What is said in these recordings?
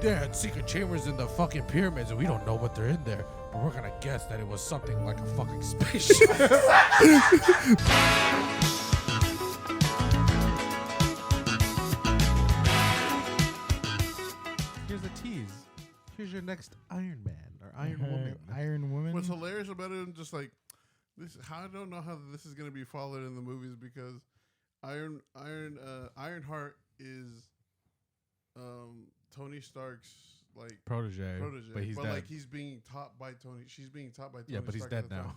they had secret chambers in the fucking pyramids, and we don't know what they're in there. But we're gonna guess that it was something like a fucking spaceship. Here's a tease. Here's your next Iron Man or Iron Woman. Iron Woman. What's hilarious about it, and just like this, I don't know how this is gonna be followed in the movies because Ironheart is Tony Stark's like protege, but he's dead. like he's being taught by Tony. She's being taught by Tony. Yeah, but he's Stark dead now.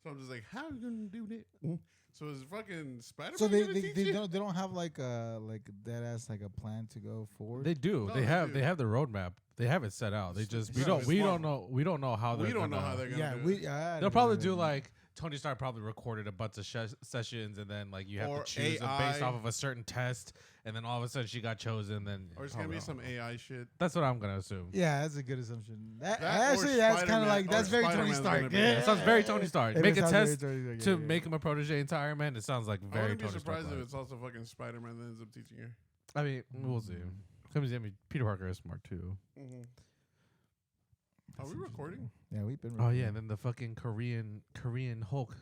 So I'm just like, how are you gonna do that? So is fucking Spider-Man? So they don't have like that as like a plan to go forward. They do. No, they have the roadmap. They have it set out. They just we don't know how they're don't know how they're gonna do it. They'll probably do like Tony Stark probably recorded a bunch of sessions, and then like you have to choose them based off of a certain test, and then all of a sudden she got chosen. Then or it's gonna be some AI shit. That's what I'm gonna assume. Yeah, that's a good assumption. That's Spider-Man- kind of like that's very Tony Spider-Man's Stark. gonna be- Yeah, It sounds very Tony Stark. It Make a sounds test very Tony Stark, to yeah. make him a protege into Iron Man. It sounds like I very wouldn't be Tony Stark. surprised if it's also fucking Spider-Man that ends up teaching her. I mean, we'll see. I mean, Peter Parker is smart too. Mm-hmm. Are we recording? Yeah, we've been. Oh yeah, and then the fucking Korean Hulk.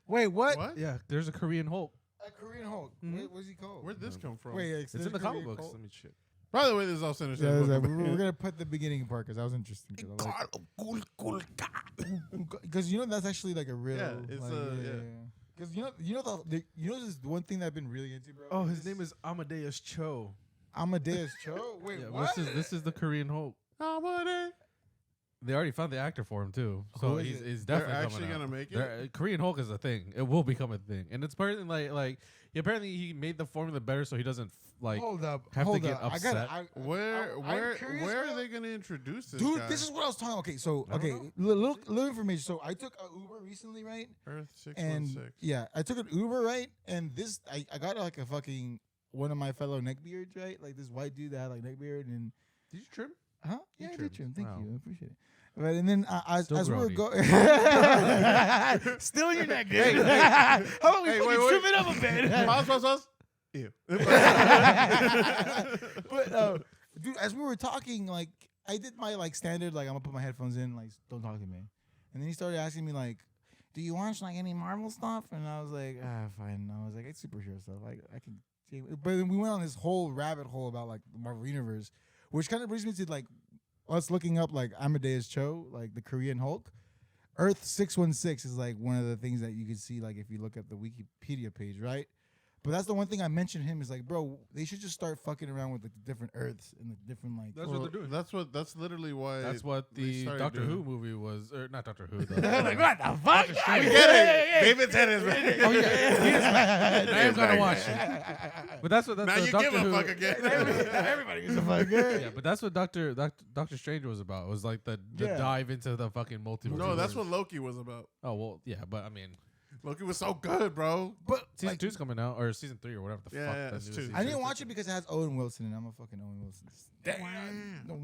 Wait, what? What? Yeah, there's a Korean Hulk. A Korean Hulk. Mhm. Wait, what's he called? Where'd this come from? Wait, It's in the comic books. I mean, shit. By the way, this is all Center Yeah, City. we're gonna put the beginning part because that was interesting. Because you know that's actually like a real. Yeah, it's Because you know this one thing that I've been really into, bro. Oh, his name is Amadeus Cho. Amadeus Cho. Wait, Yeah, what? this is the Korean Hulk. They already found the actor for him too, so Who is he's They're definitely actually coming out. gonna make it? Korean Hulk is a thing. It will become a thing, and it's apparently like apparently he made the formula better so he doesn't Hold up. have to get I upset. gotta, Where I'm curious, are bro. they gonna introduce this Dude, guy? this is what I was talking. Okay, so I don't okay, little information. So I took a Uber recently, right? Earth And 616. yeah, I took an Uber, right? And this, I got like a fucking one of my fellow neckbeards, right? Like this white dude that had like neckbeard and. Did you trim? Huh? You Yeah, I trimmed. did trim. Thank Wow. you. I appreciate it. But and then as we were grody. going, still in your neck, dude. How about we fucking trim it up a bit? Pause. Ew. But dude, as we were talking, like I did my like standard, like I'm gonna put my headphones in, like don't talk to me. And then he started asking me like, "Do you watch like any Marvel stuff?" And I was like, fine. I was like, it's superhero stuff. Like I can. But then we went on this whole rabbit hole about like the Marvel universe, which kind of brings me to like us looking up like Amadeus Cho, like the Korean Hulk. Earth 616 is like one of the things that you can see like if you look at the Wikipedia page, right? But that's the one thing I mentioned him is like, bro, they should just start fucking around with like the different Earths and the different like. That's what they're doing. That's literally why. That's what they the started Doctor doing Who movie was, or not Doctor Who. Like what the fuck? We get it. David's head is ready. Oh yeah, I am gonna watch it. But that's what Now you Doctor give Who. a fuck again. Everybody gives a fuck. Yeah, but that's what Doctor Strange was about. It was like the Yeah. dive into the fucking multiverse. No, that's what Loki was about. Oh well, yeah, but I mean, Loki was so good, bro. But season like, 2's coming out, or season 3, or whatever the Yeah, fuck. yeah, that it's new 2. season I is. didn't watch it because it has Owen Wilson, and I'm a fucking Owen Wilson. Damn.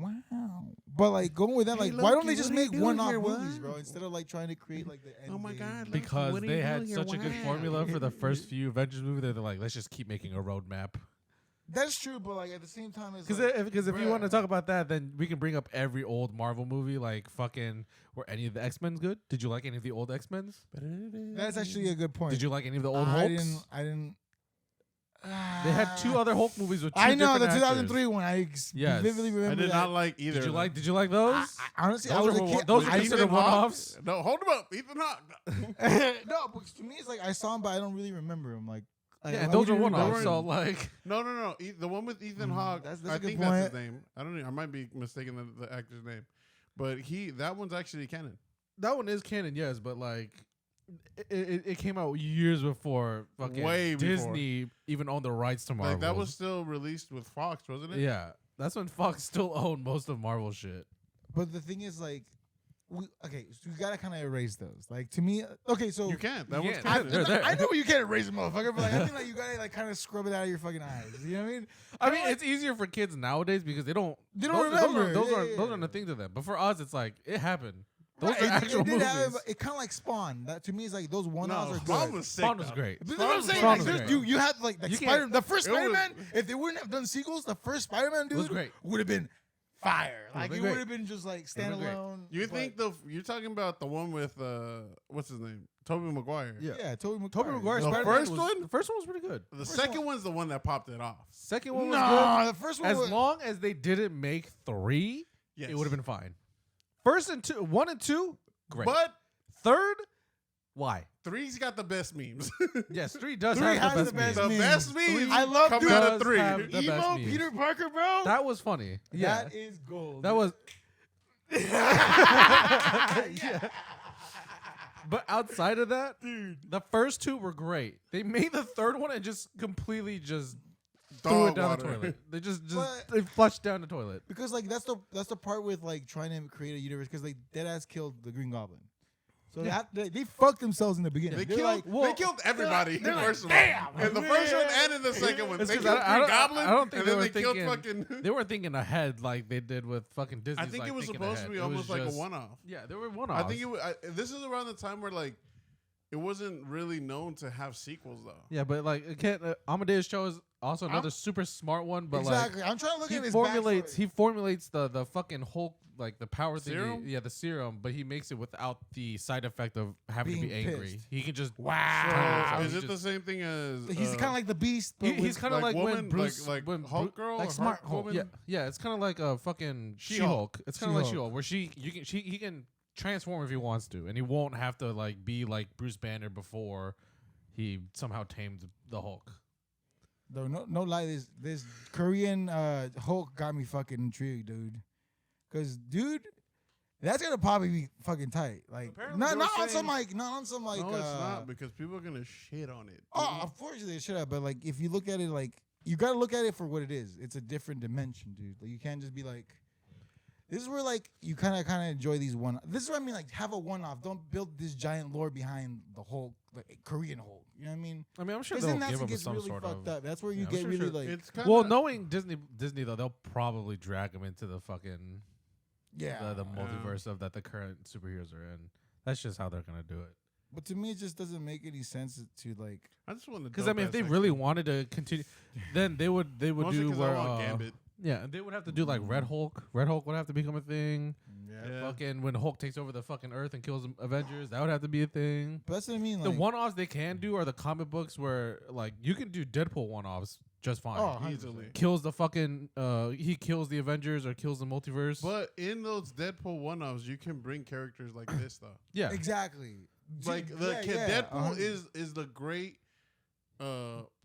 Wow. But like going with that, like, Hey, why don't Loki, they just what are you make doing one-off here, movies, what? bro? Instead of like trying to create like the end Oh my game. God, Loki. Because What are they you had doing here? such a good Wow. formula for the first few Avengers movies. They're like, let's just keep making a roadmap. That's true, but like at the same time, it's Because if you bruh. want to talk about that, then we can bring up every old Marvel movie, like fucking. Were any of the X-Men's good? Did you like any of the old X-Men's? That's actually a good point. Did you like any of the old I Hulks? I didn't. They had 2 other Hulk movies with 2 I know the different 2003 one. I Yes. vividly remember. I did that. not like either. Did you of like? them. Did you like those? Honestly, I Those was are a kid. those are I considered Ethan Hawke? one-offs. No, hold him up, Ethan Hawke. no, but to me, it's like I saw him, but I don't really remember him. Like, Yeah, why and those would are you one-offs. remember So him? like, No. The one with Ethan Hawke. that's a I good think that's his point. name. I don't know. I might be mistaken the actor's name, but that one's actually canon. that one is canon, yes, but like, it came out years before fucking Way before. Disney even owned the rights to Marvel. Like that was still released with Fox, wasn't it? yeah. That's when Fox still owned most of Marvel shit. But the thing is, like, so you gotta kind of erase those. Like to me, okay, so You can't. That You one's can't. canon. They're there. I know you can't erase a motherfucker, but like I think like you gotta like kind of scrub it out of your fucking eyes. You know what I mean? I mean, it's easier for kids nowadays because they don't remember. Those Yeah, aren't yeah, those yeah. aren't a thing to them. But for us, it's like it happened. Those Right, are actual it did movies. have, it kind of like Spawn. That to me is like those one-offs No, are Spawn good. was sick. Spawn was though. great. That's what I'm saying. Spawn Like, was there's- great. you had like You Spider, can't- the first it was- Spider-Man. If they wouldn't have done sequels, the first Spider-Man dude was great. would have been fire. Like been it great. would have been just like been great. standalone. You but- think you're talking about the one with what's his name? Tobey Maguire. Yeah, Tobey Maguire. Tobey Maguire's The Spider-Man first one? The first one was pretty good. The second one's the one that popped it off. Second one was No, good. the first one As was long as they didn't make 3, Yes. it would have been fine. First and 2, 1 and 2, great. But Third, why? 3's got the best memes. Yes, 3 does 3 have has the best the memes. best memes I love come dude, out does of 3. have the best emo memes. Peter Parker, bro. That was funny. Yeah. That is gold. That was yeah. But outside of that, dude, the first 2 were great. They made the third one and just completely just threw it down the toilet. They just But- they flushed down the toilet. because like that's the part with like trying to create a universe because like deadass killed the Green Goblin. So they fucked themselves in the beginning. They They're killed, like, they killed everybody in the like, first one. damn! In the first one and in the second one. It's They 'cause killed I Green don't- Goblin, I don't think and they then were they killed thinking- fucking... They weren't thinking ahead like they did with fucking Disney. I think it was supposed to be almost like a one-off. Yeah, they were one-offs. I think this is around the time where like it wasn't really known to have sequels though. Yeah, but like it can't. Amadeus Cho is also another super smart one, but exactly. I'm trying to look like at his formulates backstory. the fucking Hulk like the power Serum? thing. Yeah, the serum, but he makes it without the side effect of having to Being be angry. pissed. He can just Wow. So Is he it the just- same thing as He's kind of like the Beast. But he's kind of like when woman, Bruce, like when Hulk girl, like or Smart Hulk Hulk. woman? Yeah, it's kind of like a fucking She-Hulk. She-Hulk. It's kind of like She-Hulk. She-Hulk, where he can transform if he wants to, and he won't have to like be like Bruce Banner before he somehow tamed the Hulk. Though no lie, this Korean Hulk got me fucking intrigued, dude. Cause dude, that's gonna probably be fucking tight. Like Apparently not they were not on saying- some like not on some like. No, it's not because people are gonna shit on it. Oh, unfortunately, they should have. But like, if you look at it, like you gotta look at it for what it is. It's a different dimension, dude. Like you can't just be like. This is where like you kind of enjoy these one. This is what I mean. Like have a one-off. Don't build this giant lore behind the whole like, Korean Hulk. You know what I mean? I mean, I'm sure Because they'll then give that's what him gets some really sort fucked of. up. That's where you Yeah, I'm get sure really sure like. It's kind Well, knowing Disney though, they'll probably drag him into the fucking Yeah. the multiverse of that the current superheroes are in. That's just how they're gonna do it. But to me, it just doesn't make any sense to like. I just want to. Because I mean, if they really wanted to continue, then they would do where Gambit. yeah, they would have to do like Red Hulk. Red Hulk would have to become a thing. Yeah. Fucking when Hulk takes over the fucking Earth and kills Avengers, that would have to be a thing. But that's what I mean. The Like, one-offs they can do are the comic books where like you can do Deadpool one-offs just fine. Oh, 100%. Easily. Kills the fucking he kills the Avengers or kills the multiverse. But in those Deadpool one-offs, you can bring characters like this though. yeah, Exactly. Like Deadpool is the great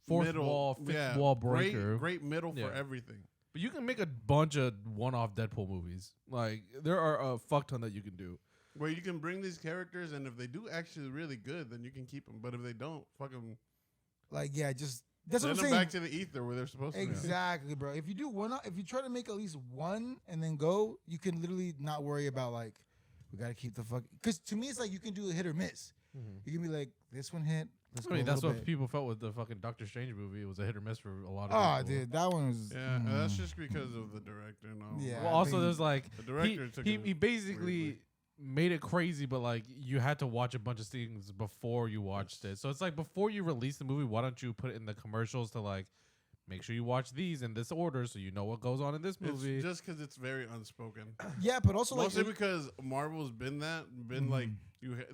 Fourth middle, wall, fifth wall breaker. Great middle Yeah. for everything. But you can make a bunch of one-off Deadpool movies. Like there are a fuck ton that you can do. Where you can bring these characters, and if they do actually really good, then you can keep them. But if they don't, fuck them. Like yeah, just that's what I'm Send them saying. back to the ether where they're supposed to. Exactly, bro. If you do one, if you try to make at least one and then go, you can literally not worry about like we gotta keep the fuck. Because to me, it's like you can do a hit or miss. You can be like this one hit. Let's I mean, go a that's little what bit. people felt with the fucking Doctor Strange movie. It was a hit or miss for a lot of Oh, people. dude, that one was. Yeah, that's just because of the director. No. Yeah. Well, I also think there's like The director took he it basically weirdly. made it crazy, but like you had to watch a bunch of things before you watched it. So it's like before you release the movie, why don't you put it in the commercials to like make sure you watch these in this order so you know what goes on in this movie. It's just because it's very unspoken. Yeah, but also Mostly like because Marvel's been like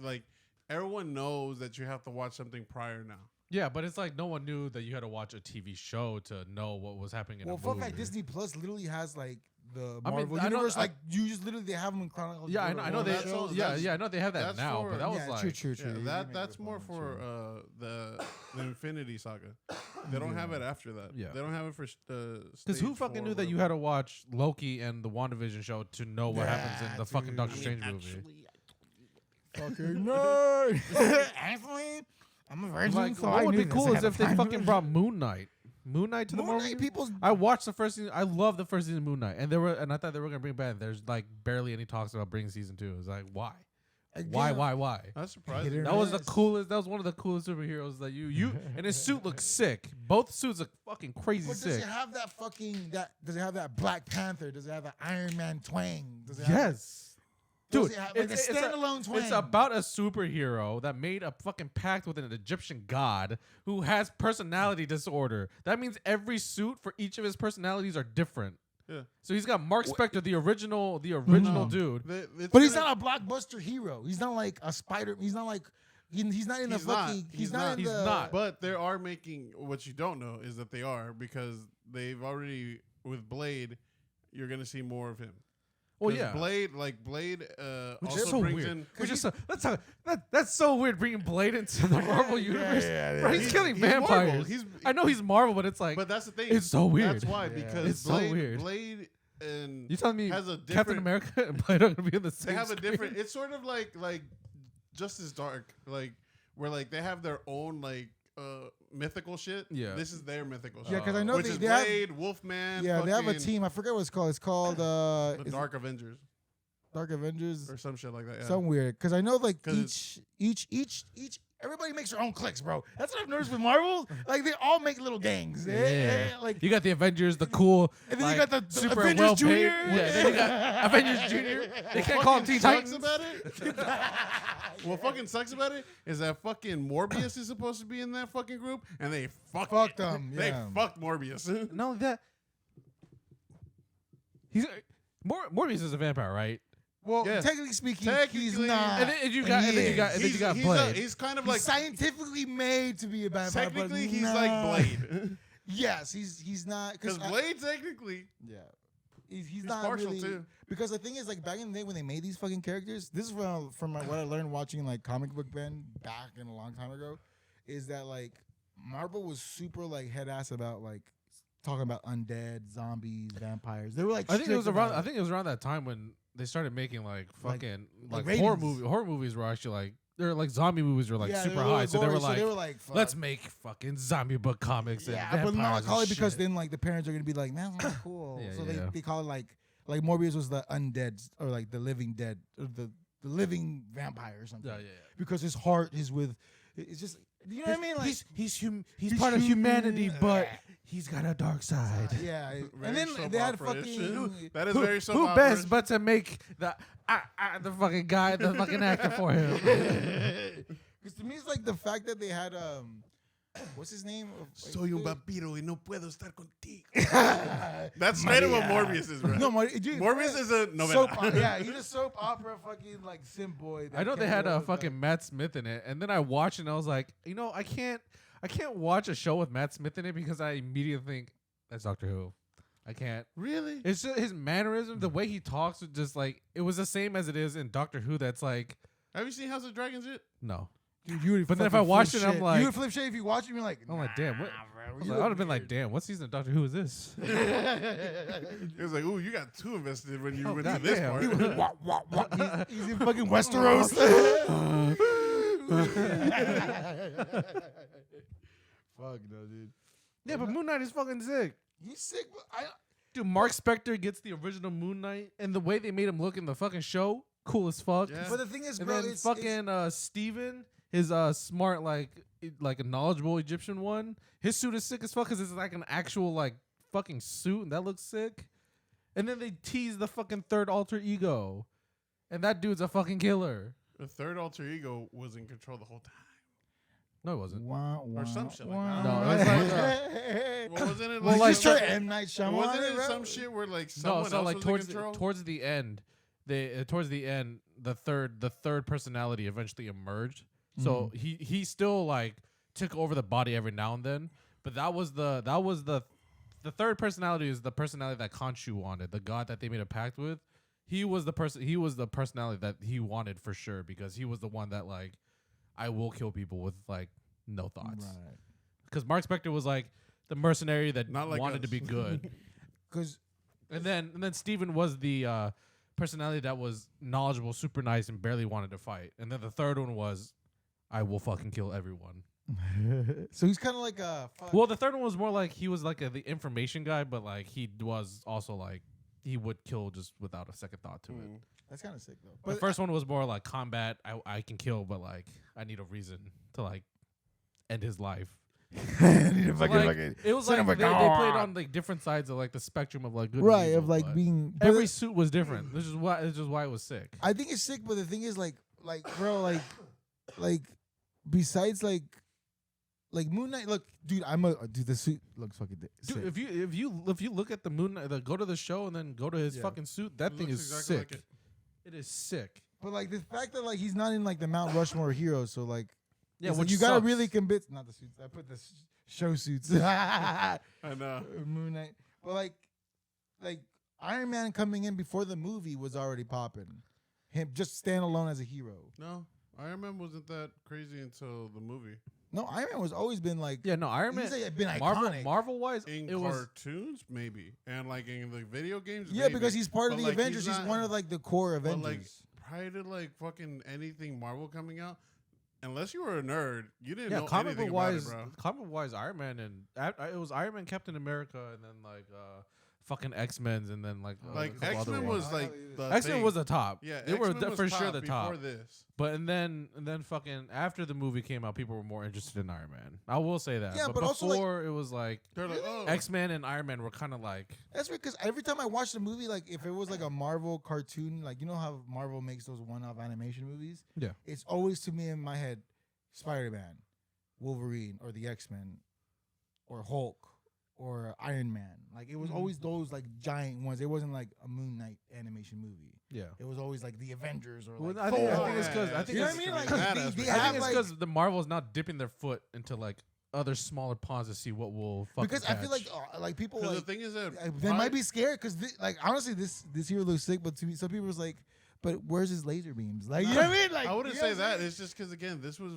like everyone knows that you have to watch something prior now. Yeah, but it's like no one knew that you had to watch a TV show to know what was happening in well, a fun movie. fact, Disney Plus literally has like the I mean, Marvel I know- universe. I- like you just literally they have them in chronological. Yeah, I order. know Well, they. that's all- that's- I know they have that that's now, for- but that was yeah, like true. Yeah, You made that's a good more point, for true. the Infinity Saga. They don't have it after that. Yeah. They don't have it for because who fucking knew that you had to watch Loki and the WandaVision show to know what happens in Yeah, the fucking dude. Doctor I Strange movie? fucking nerd. Actually, I'm a virgin. Like, so what I would knew be this cool is ahead if of they time. fucking brought Moon Knight to the Moon Marvel. Knight, people's I watched the first season. I love the first season of Moon Knight, and I thought they were gonna bring it back. There's like barely any talks about bringing season 2. It's like why? Again, Why? That's surprising. Hit or That was the miss. coolest. That was one of the coolest superheroes that you and his suit looks sick. Both suits look fucking crazy But does sick. it have that fucking Does it have that Black Panther? Does it have that Iron Man twang? Does it have Yes. Does Dude, it have, like, a standalone twang? it's about a superhero that made a fucking pact with an Egyptian god who has personality disorder. That means every suit for each of his personalities are different. Yeah. So he's got Mark Spector, the original dude. But he's not a blockbuster hero. He's not like a Spider. He's not like he's not in the fucking. He's not. But they are making what you don't know is that they are because they've already with Blade. You're gonna see more of him. Well, yeah, Blade also so brings weird. in. That's so weird bringing Blade into the Marvel universe. Bro, he's killing Marvel. vampires. I know he's Marvel, but it's like. But that's the thing. It's so weird. That's why because it's so weird. Blade and you telling me has a Captain America and Blade are gonna be in the same. They have screen? a different. It's sort of like Justice Dark, like where like they have their own like mythical shit. Yeah, this is their mythical shit. Yeah, because I know which is Blade, Wolfman. Yeah, they have a team. I forget what it's called. It's called the Dark Avengers. Dark Avengers or some shit like that. Yeah. Some weird. Because I know like each everybody makes their own cliques, bro. That's what I've noticed with Marvel. Like they all make little gangs. Like you got the Avengers, the cool, and then you got the super Avengers well Junior. Yeah, then you got Avengers Junior. They can't call them Teen Titans. About it. What fucking sucks about it is that fucking Morbius is supposed to be in that fucking group, and they fucked them. They fucked Morbius. Not only that, Morbius is a vampire, right? Well, technically speaking, he's not. And then you got Blade. He's kind of like scientifically made to be a vampire. Technically, he's like Blade. Yes, he's not. Because Blade technically, he's not partial really, too. Because the thing is, like back in the day when they made these fucking characters, this is from what I learned watching like comic book Ben back in a long time ago, is that like Marvel was super like head ass about like talking about undead, zombies, vampires. They were like I think it was around that time when they started making like fucking like horror movies were actually like they're like zombie movies were like super high. So they were like let's make fucking zombie book comics and vampires. But not call it because then like the parents are gonna be like, that's not cool. So they call it like Morbius was the undead or like the living dead or the living vampire or something. Yeah. Because his heart is with it's just you know what I mean? Like he's part of humanity, but he's got a dark side. Yeah, and then they had fucking that is very who best but to make the fucking guy the fucking actor for him. Because to me, it's like the fact that they had what's his name? Soy un vampiro y no puedo estar contigo. That's straight up what Morbius is, right? No, dude, Morbius is a novella. He's a soap opera fucking like sim boy. I know they had a fucking Matt Smith in it, and then I watched and I was like, you know, I can't watch a show with Matt Smith in it because I immediately think that's Doctor Who. I can't. Really? It's just his mannerism, the way he talks, was just like it was the same as it is in Doctor Who. That's like. Have you seen House of Dragons yet? No. Dude, but then if I watched it, I'm like, you would flip shit if you watch it. You're like, I'm like, damn, what? I would have been like, damn, what season of Doctor Who is this? It was like, ooh, you got too invested when you went to this part. He's in fucking Westeros. Fuck no, dude. Yeah, but Moon Knight is fucking sick. He's sick, but dude, Mark Spector gets the original Moon Knight, and the way they made him look in the fucking show, cool as fuck. Yeah. But the thing is, and bro, then it's fucking Steven, his smart like a knowledgeable Egyptian one. His suit is sick as fuck because it's like an actual like fucking suit, and that looks sick. And then they tease the fucking third alter ego, and that dude's a fucking killer. The third alter ego was in control the whole time. No, it wasn't. Or some shit like that. No, it was like well, wasn't it like like sure M. Night Shyamalan? Wasn't it some shit where like someone else like was in control? towards the end, the third personality eventually emerged. So he still like took over the body every now and then, but that was the third personality is the personality that Khonshu wanted, the god that they made a pact with. He was the personality that he wanted for sure because he was the one that like I will kill people with like no thoughts. Right. Because Mark Spector was like the mercenary that wanted to be good. And then Steven was the personality that was knowledgeable, super nice, and barely wanted to fight. And then the third one was I will fucking kill everyone. So he's kind of like a. Well, the third one was more like he was like the information guy, but like he was also like he would kill just without a second thought to it. That's kind of sick though. But the first one was more like combat. I can kill, but like I need a reason to like end his life. It was like they played on like different sides of like the spectrum of like good and evil, of like being every suit was different. This is why it was sick. I think it's sick, but the thing is like bro, like besides like like Moon Knight. Look, dude, dude. The suit looks fucking sick. Dude, if you look at the Moon Knight, go to the show and then go to his fucking suit, that thing is exactly sick. like it is sick. But like the fact that like he's not in like the Mount Rushmore of heroes, so like Yeah, it's which like, you gotta sucks. really convince. Not the suits. I put the show suits. I know. Moon Knight, but like Iron Man coming in before the movie was already popping. Him just stand alone as a hero. No, Iron Man wasn't that crazy until the movie. No, Iron Man was always been like Iron Man. he's like been Marvel, iconic. Marvel wise, In it was cartoons, maybe, and like in the video games. Yeah, maybe. because he's part of But, the like, Avengers. He's not- one of like the core but, Avengers. like, prior to like fucking anything Marvel coming out, unless you were a nerd, you didn't know comic anything book about wise, it, bro. comic wise, Iron Man and it was Iron Man, Captain America, and then like fucking X-Men's, and then like a Like couple other X-Men ones. was like the X-Men thing. was the top. Yeah, they were X-Men was for sure the before top. this. But and then fucking after the movie came out, people were more interested in Iron Man. I will say that. Yeah, but but also, like- before it was like They're like, oh, X-Men and Iron Man were kind of like That's right, because every time I watch the movie, like if it was like a Marvel cartoon, like you know how Marvel makes those one-off animation movies? Yeah. It's always to me in my head, Spider-Man, Wolverine, or the X-Men, or Hulk, or Iron Man. Like it was always those like giant ones. It wasn't like a Moon Knight animation movie. yeah. It was always like the Avengers or Well, like I think Thor. it's because I think You know what it's, I mean? Like badass, they man. I have think it's like because the Marvel's not dipping their foot into like other smaller ponds to see what will fucking because I feel catch. like people because like the thing is that they might be scared because like honestly this hero looks sick, but to me some people was like, but where's his laser beams? Like you know what I mean? Like I wouldn't you know say what I'm that. saying? It's just because again, this was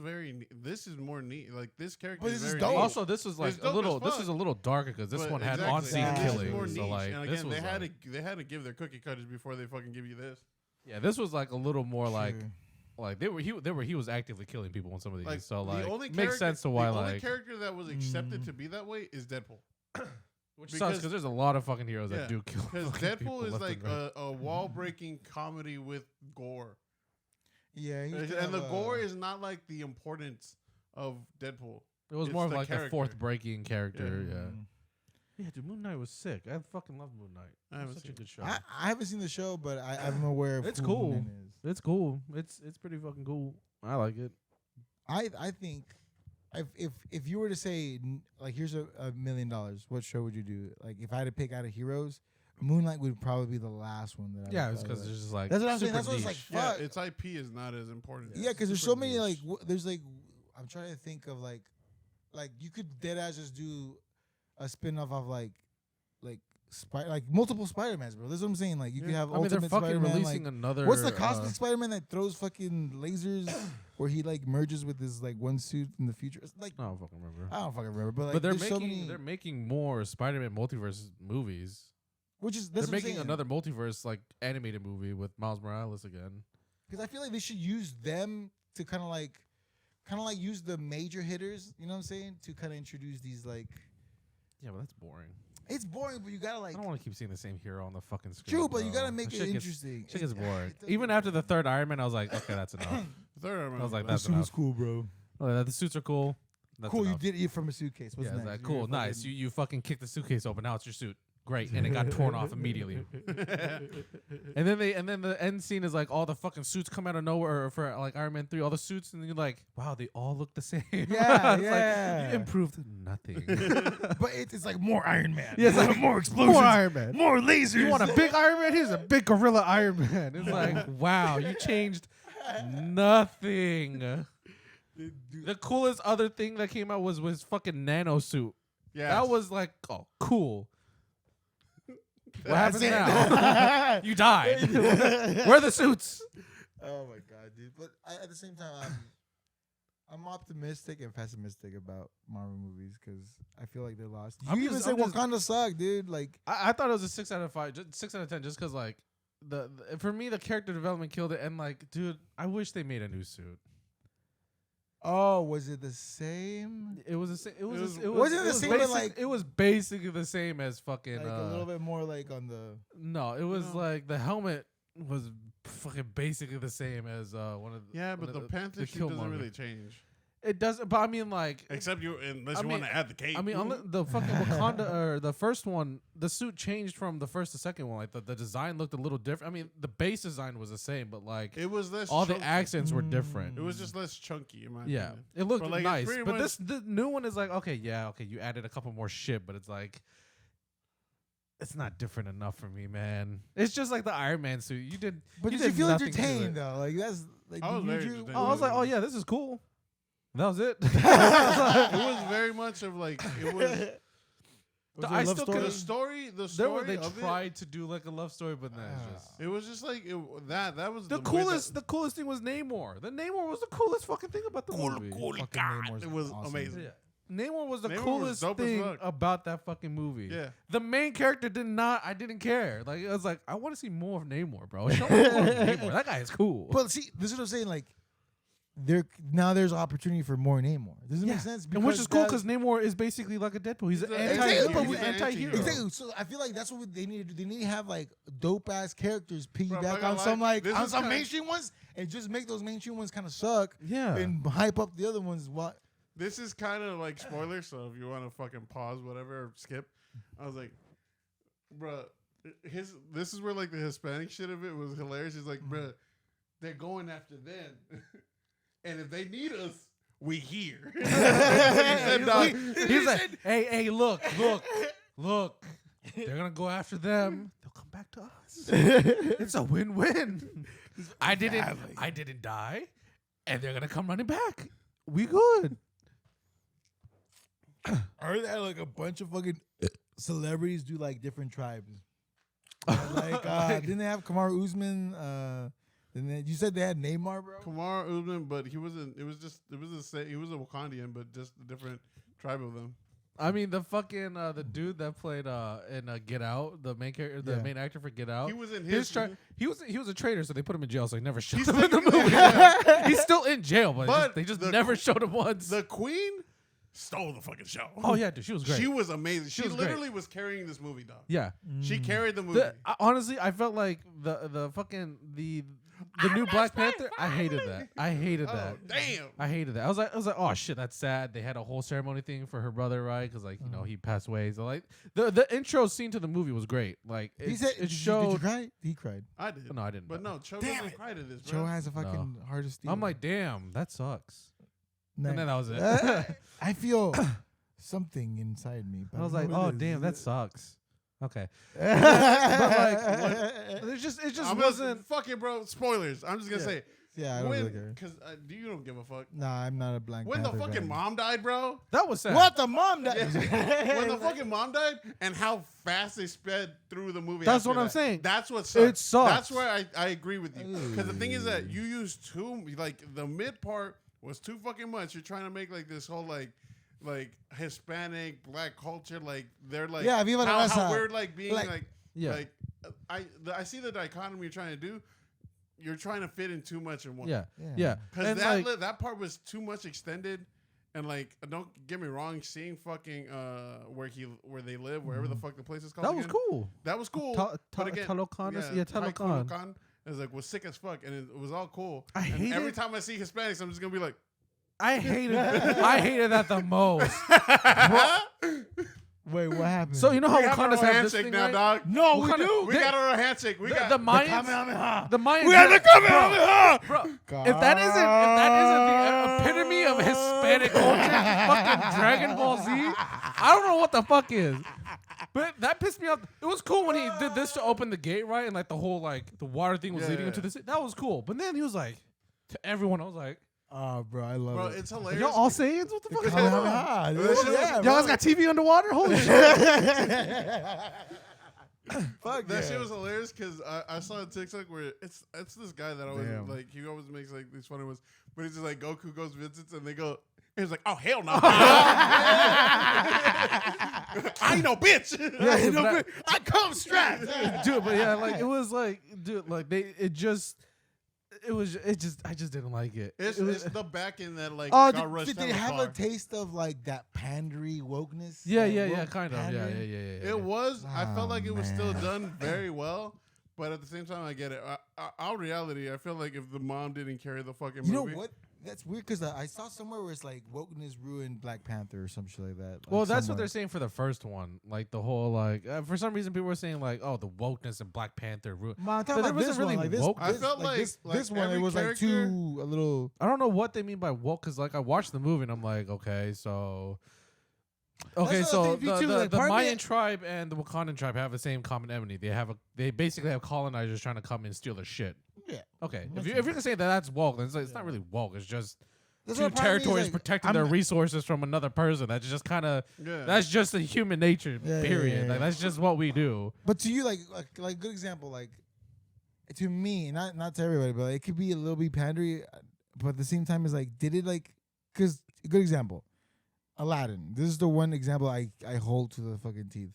this is more neat. Like this character, But is this is very dope. neat. Also, this was like It's a dope little. as This fuck. is a little darker because this But one had exactly. on-scene Yeah. This is killing. more So niche. like, and this again, was they had to give their cookie cutters before they fucking give you this. yeah, this was like a little more like Sure. he was actively killing people in some of these. Like so the like only makes character- sense to why the only like character that was accepted to be that way is Deadpool. which sucks because there's a lot of fucking heroes that do kill. Because fucking people Deadpool is left like and right. a wall breaking comedy with gore. Yeah, And the gore is not like the importance of Deadpool. It was it's more of the like the character. fourth breaking character. Yeah. Mm. Yeah, dude, Moon Knight was sick. I fucking love Moon Knight. I haven't It's such a seen good show. I haven't seen the show, but I'm aware of It's who cool. Moon Knight is. It's cool. It's pretty fucking cool. I like it. I think if you were to say like here's $1 million, what show would you do? Like if I had to pick out of heroes, Moonlight would probably be the last one that I Yeah, would it's because probably it's just like That's what I'm saying. super That's what it's like. niche. Yeah, Fuck. its IP is not as important. Yeah, because there's super so many niche. like there's like I'm trying to think of like you could dead ass just do a spin off of like multiple Spider-Mans, bro. That's what I'm saying. Like you could have I mean, they're Ultimate fucking Spider-Man. releasing Like, another. what's the cosmic Spider-Man that throws fucking lasers, where he like merges with his like one suit in the future? It's like I don't fucking remember. I don't fucking remember, but like But there's so many, they're making more Spider-Man multiverse movies. which is They're that's what I'm making saying. another multiverse like animated movie with Miles Morales again. Because I feel like they should use them to kind of like use the major hitters. You know what I'm saying? To kind of introduce these like. Yeah, but that's boring. It's boring, but you gotta like. I don't want to keep seeing the same hero on the fucking screen. True, but you bro. gotta make That it shit gets- interesting. Shit gets boring. it doesn't- Even after the third Iron Man, I was like, okay, that's enough. Third, I was like, The that's suit is enough. cool, bro. Oh, the suits are cool. That's Cool, enough. you did it from a suitcase. What's Yeah, it's next? like, You're cool, fucking- nice. You fucking kicked the suitcase open. Now it's your suit. Great, and it got torn off immediately. And then the end scene is like all the fucking suits come out of nowhere for like Iron Man 3, all the suits, and you're like, wow, they all look the same. Yeah, It's yeah. like, you improved nothing. But it's like more Iron Man. Yeah, it's like more explosions, more Iron Man. more lasers. You want a big Iron Man? Here's a big gorilla Iron Man. It's like, wow, you changed nothing. The coolest other thing that came out was his fucking nano suit. Yeah, That was like, oh, cool. What happens it. now? You died. Where are the suits? Oh my god, dude! But at the same time, I'm optimistic and pessimistic about Marvel movies because I feel like they're lost. You I'm even just- said I'm just- Wakanda sucked, dude. Like, I thought it was a 6 out of 5, 6 out of 10, just because like the for me the character development killed it, and like, dude, I wish they made a new suit. oh, was it the same? It was the same. Wasn't it the same, but, basic- like- it was basically the same as fucking. Like a little bit more like on the. No, it was No. like the helmet was fucking basically the same as one of the. yeah, one but of the Panther suit Killmonger. doesn't really change. It doesn't. But I mean, like, except unless you want to add the cape. I mean, the fucking Wakanda or the first one, the suit changed from the first to second one. Like the design looked a little different. I mean, the base design was the same, but like it was less. All chunky. the accents were different. It was just less chunky, in my yeah, opinion. it looked like, nice. But the new one is like, okay, you added a couple more shit, but it's like. It's not different enough for me, man. It's just like the Iron Man suit. You did, but you did you did feel nothing to entertained it. though? Like that's like. I was very you, entertained. I was like, oh yeah, this is cool. That was it. It was very much of like it was. I still story? The story. They of tried to do like a love story, but then it was just like that was the coolest. The coolest thing was Namor. The Namor was the coolest fucking thing about the movie. Fucking Namor's It was awesome. amazing. Yeah. Namor was the Namor was coolest dope as thing fuck. about that fucking movie. Yeah. The main character did not. I didn't care. Like it was like I want to see more of Namor, bro. Show me more of Namor. That guy is cool. But see, this is what I'm saying. Like, there's opportunity for more Namor. Does it make sense? And which is cool because Namor is basically like a Deadpool. He's an anti-hero. Exactly. So I feel like that's what they need to do. They need to have like dope ass characters piggyback Bro, on some on some kinda- mainstream ones and just make those mainstream ones kind of suck. Yeah. And hype up the other ones. What? This is kind of like spoilers, so if you want to fucking pause whatever or skip, I was like, bruh, this is where like the Hispanic shit of it was hilarious. He's like, bruh, they're going after them, and if they need us, we here. He's like, hey, look. They're gonna go after them. They'll come back to us. It's a win-win. I didn't die, and they're gonna come running back. We good. I heard that like a bunch of fucking celebrities do like different tribes. Like didn't they have Kamar Usman? You said they had Neymar, bro. Kamar Usman, but he wasn't. It was the same. He was a Wakandian, but just a different tribe of them. I mean, the fucking the dude that played in Get Out, the main character, the main actor for Get Out. He was in he was a traitor, so they put him in jail. So he never showed him in the movie. He's still in jail, but they just never showed him once. The Queen stole the fucking show. Oh yeah, dude, she was great. She was amazing. She was literally was carrying this movie, dog. Yeah, she carried the movie. Honestly, I felt like the fucking the new Black Panther. I hated that. I hated that. Damn. I hated that. I was like, oh shit, that's sad. They had a whole ceremony thing for her brother, right? Because like he passed away. So like the intro scene to the movie was great. Like He said, it did showed. you cry? He cried. I did. No, I didn't. But no, Cho doesn't cry to this, bro. Joe has a fucking heart of steel. I'm like, damn, that sucks. Nice. And then that was it. I feel something inside me. But I was don't like, know what oh it is. damn, that sucks. Okay. but like, it just wasn't. Fuck it, bro. Spoilers. I'm just gonna say. Yeah, I don't really care. Because you don't give a fuck. Nah, I'm not a Black When Panther the fucking fan. mom died, bro. That was sad. What the mom died? When the fucking mom died, and how fast they sped through the movie. That's after what I'm that. saying. That's what sucks. It sucks. That's where I agree with you. Because the thing is that you used the mid part was too fucking much. You're trying to make like this whole like Hispanic black culture, like they're like how we're like being like I see the dichotomy you're trying to do. You're trying to fit in too much in one. Yeah. Because that part was too much extended, and like don't get me wrong, seeing fucking where they live, wherever the fuck the place is called. That was cool. That was cool. But again, Talocan. It was sick as fuck, and it was all cool. I hate every it. time I see Hispanics, I'm just gonna be like, I hated that the most. Wait, what happened? So you know how we have our Wakanda's have this handshake thing, now, right? dog. No, we do. We got our handshake. We got the Mayans. The Mayans. We have the Kamehameha. Bro, if that isn't the epitome of Hispanic culture, fucking Dragon Ball Z, I don't know what the fuck is. But that pissed me off. It was cool when he did this to open the gate, right? And like the whole like the water thing was leading into this. That was cool. But then he was like, to everyone, I was like, oh, bro, I love it. It's hilarious. y'all all Saiyans? What the fuck is going on? Yeah, Y'all guys got TV underwater? Holy shit. Fuck that shit was hilarious because I saw a TikTok where it's this guy that always like he always makes like these funny ones, but it's just like Goku goes visits and they go. He's like, oh hell no! I ain't no bitch. I come strapped, dude. But yeah, like it was like, dude, like I just didn't like it. It's the back end that like. Did they have a taste of like that pandery wokeness? Yeah, kind of. Yeah. It was. I felt like it was still done very well, but at the same time, I get it. Our reality, I feel like if the mom didn't carry the fucking movie, you know what? That's weird because I saw somewhere where it's like wokeness ruined Black Panther or some shit like that. Like Well, that's what somewhere. they're saying for the first one. Like the whole for some reason people were saying like, oh, the wokeness in Black Panther. I'm talking There about wasn't this really one. Like this, woke. I felt like this one. It every was like character- too a little. I don't know what they mean by woke because like I watched the movie and I'm like, okay, so. Okay, That's so another thing, too, like, the part of Mayan it- tribe and the Wakandan tribe have the same common enemy. They basically have colonizers trying to come and steal their shit. Yeah. Okay, Makes if you're gonna say that that's woke, then it's not really woke. It's just That's two what part of me is territories like, protecting I'm their not- resources from another person. That's just kind of Yeah. that's just a human nature. Yeah, yeah, Period. yeah, Like yeah. that's just what we do. But to you, like good example, like to me, not to everybody, but it could be a little bit pandery, but at the same time, is like, did it like? Because good example, Aladdin. This is the one example I hold to the fucking teeth.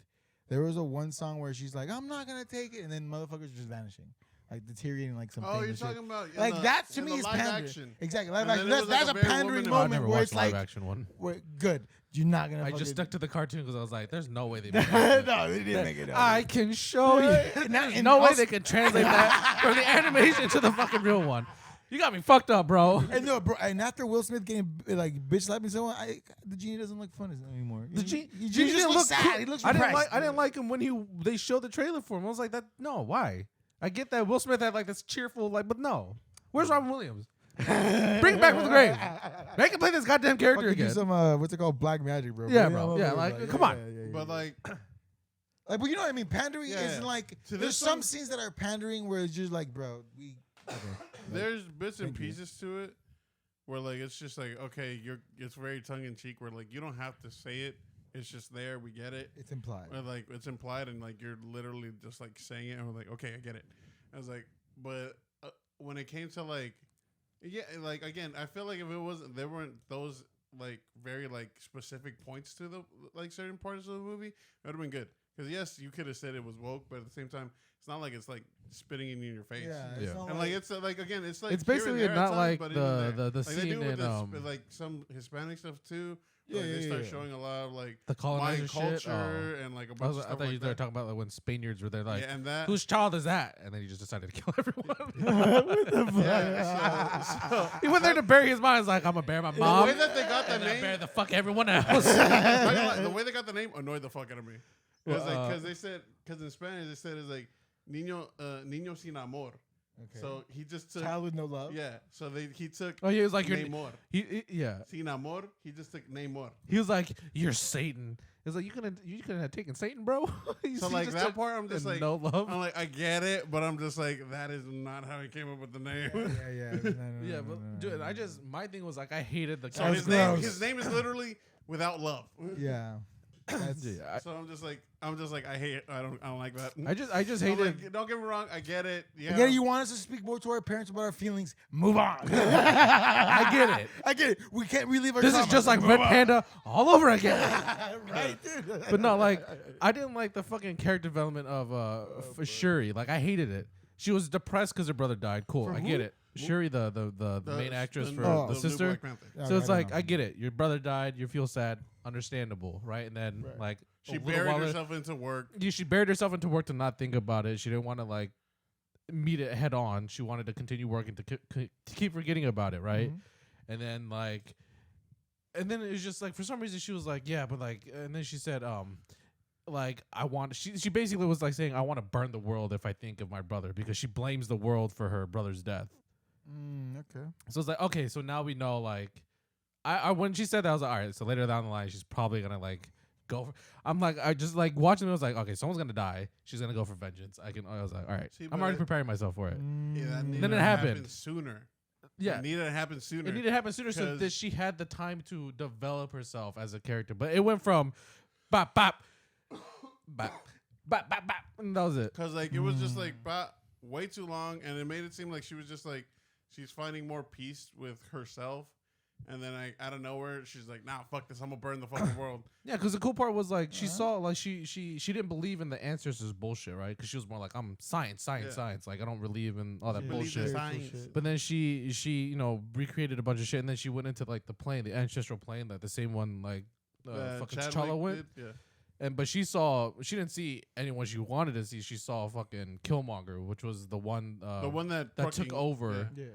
There was a one song where she's like, "I'm not gonna take it," and then motherfuckers just vanishing, like deteriorating, like some. Oh, you're famous shit. talking about Like that to in me the is live pandering. action. Exactly, live And action. then it was That's like a a very pandering woman- I moment never where watched it's the live like, action one. where, good. You're not gonna. I just fucking- stuck to the cartoon because I was like, "There's no way they." No, they didn't make it up. I can show you. There's and no way also- they can translate that from the animation to the fucking real one. You got me fucked up, bro. And no, bro. And after Will Smith getting like bitch slapping someone, the genie doesn't look fun anymore. The genie just didn't looks look sad. cool. He looks I repressed. didn't like him when they showed the trailer for him. I was like, that no, why? I get that Will Smith had like this cheerful but no. Where's Robin Williams? Bring him back from the grave. Make him play this goddamn character Fucking do again. some what's it called, black magic, bro. Yeah, Bring it bro. all Yeah, over, like, come on. But like, but you know what I mean? Pandering Yeah. isn't like. So There's there's some some- scenes that are pandering where it's just like, bro, okay. there's bits and Thank you. pieces to it where like it's just like, okay, it's very tongue in cheek where like you don't have to say it. It's just there. We get it. It's implied. Or, like it's implied and like you're literally just like saying it and we're like, okay, I get it. I was like, but when it came to like, yeah, like again, I feel like if it wasn't, there weren't those like very like specific points to the like certain parts of the movie, it would have been good. Because yes, you could have said it was woke, but at the same time, it's not like it's like spitting in your face. Yeah, Yeah. it's not And like it's like again, it's like It's here and basically there at not times, like but even there. the Like, they scene do with in this, with, like some Hispanic stuff too. Yeah, Like, they yeah, start yeah. showing a lot of like the colonizer Mayan shit. culture and like a I bunch of thought stuff you like were that. talking about like when Spaniards were there, like, Yeah, and that. whose child is that? And then he just decided to kill everyone. Yeah, He went there to bury his mom. He's like, I'm gonna bury my the mom. way that they got the and then bury name, the fuck everyone else. I don't like, the way they got the name annoyed the fuck out of me. It was Well, like because they said because in Spanish they said it's like niño sin amor. Okay. So he just took Child with no love. yeah. So he took Oh, he was like, you're, Namor. yeah. Sin amor. He just took Namor. He was like, you're Satan. He's like, you couldn't have taken Satan, bro. So He like just that took part, I'm just like, no love. I'm like, I get it, but I'm just like, that is not how he came up with the name. Yeah. No, Yeah, no, but no, dude, no, I no. just my thing was like I hated the So That's his gross. name is literally without love. Yeah. That's, Yeah, So I'm just like, I hate it. I don't like that. I just I'm hated. like, don't get me wrong, I get it. Yeah, Again, you want us to speak more to our parents about our feelings? Move on. I get it. I get it. We can't relive our This is trauma. just like Move Red on. Panda all over again. Right, dude. But no, like I didn't like the fucking character development of Shuri. Like I hated it. She was depressed because her brother died. Cool, For I who? get it. Shuri, the main actress for Oh. the new sister. Black Panther. Okay, So it's I don't like know. I get it. Your brother died. You feel sad. Understandable, right? And then Right. like She a little buried while later- herself into work. She buried herself into work to not think about it. She didn't want to like meet it head on. She wanted to continue working to keep forgetting about it, right? Mhm. And then like, and then it was just like for some reason she was like, yeah, but like, and then she said, like I want. She basically was like saying, I want to burn the world if I think of my brother because she blames the world for her brother's death. Okay. So it's like, okay, so now we know like, I when she said that I was like, all right, so later down the line she's probably gonna like. Go for, I'm like I just like watching it. I was like, okay, someone's gonna die. She's gonna go for vengeance. I was like, all right, See, I'm but already it- preparing myself for it. Yeah, that needed Then it to happen happened. sooner. Yeah, It needed to happen sooner. it needed to happen sooner so 'Cause- that she had the time to develop herself as a character. But it went from bop bop bop bop bop bop, and that was it. Because like it was just like way too long, and it made it seem like she was just like she's finding more peace with herself, and then like out of nowhere she's like, nah, fuck this, I'm gonna burn the fucking world. Yeah, because the cool part was like she saw like she didn't believe in the answers as bullshit, right? Because she was more like I'm science. Yeah. Like I don't believe in all that She believes in bullshit. science. But then she recreated a bunch of shit, and then she went into like the plane, the ancestral plane, like the same one like fucking Chadwick T'Challa went. did, yeah. And but she didn't see anyone she wanted to see. She saw fucking Killmonger, which was the one The one that that took fucking- over. Yeah.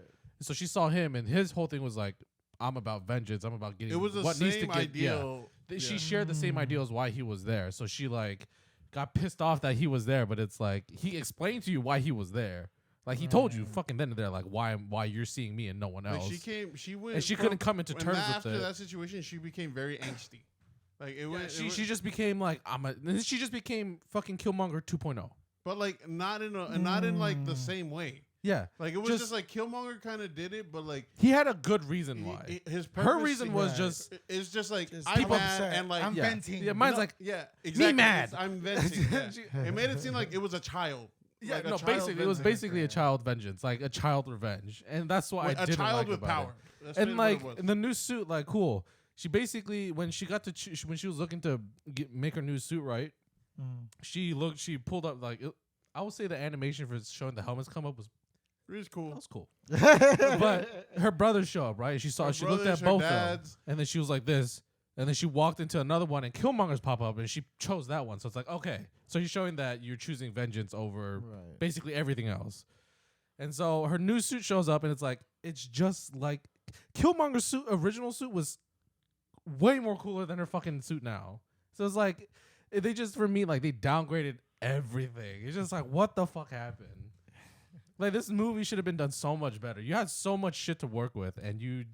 So she saw him, and his whole thing was like, I'm about vengeance. I'm about getting It was the what same needs to get. ideal. Yeah. She shared the same ideals why he was there. So she like got pissed off that he was there, but it's like he explained to you why he was there. Like he told you fucking then and there, like why you're seeing me and no one else. Like she went, and she couldn't come into terms with it. After that situation, she became very angsty. Like she just became like she just became fucking Killmonger 2.0. But like not in like the same way. Yeah, like it was just like Killmonger kind of did it, but like he had a good reason why. Her reason was just it's just like I'm mad upset. and like I'm venting. Yeah, mine's like exactly. me mad. I'm venting. Yeah. It made it seem like it was a child. Yeah, like no, basically it was basically a child vengeance, like a child revenge, and that's why I didn't a child like with about power. It. And like in the new suit, like cool. She basically when she got to when she was looking to make her new suit right, she pulled up like I would say the animation for showing the helmets come up was. It was cool. That was cool. But her brothers show up, right? She looked at both of them, and then she was like this, and then she walked into another one, and Killmonger's pop up, and she chose that one. So it's like, okay, so you're showing that you're choosing vengeance over basically everything else. And so her new suit shows up, and it's just like Killmonger's suit, original suit was way more cooler than her fucking suit now. So it's like they just for me like they downgraded everything. It's just like what the fuck happened? Like this movie should have been done so much better. You had so much shit to work with, and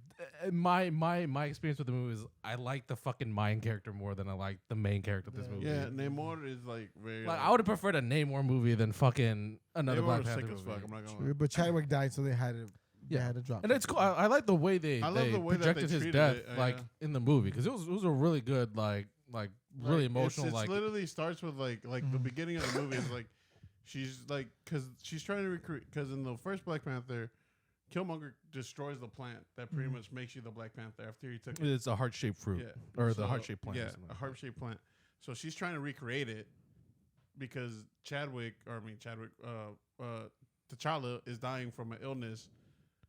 my experience with the movie is I like the fucking Mind character more than I like the main character of this movie. Yeah, Namor is like very. Like I would have preferred a Namor movie than fucking another Black Panther movie. Fuck, I'm not gonna lie. But Chadwick died, so they had to drop. And it's cool. I like the way they projected his death in the movie because it was a really good like really emotional. It like literally starts with like the beginning of the movie is like. She's like, because she's trying to recruit. Because in the first Black Panther, Killmonger destroys the plant that pretty much makes you the Black Panther after he took it. It's a heart-shaped fruit, the heart-shaped plant. Yeah, a heart-shaped plant. So she's trying to recreate it because T'Challa is dying from an illness.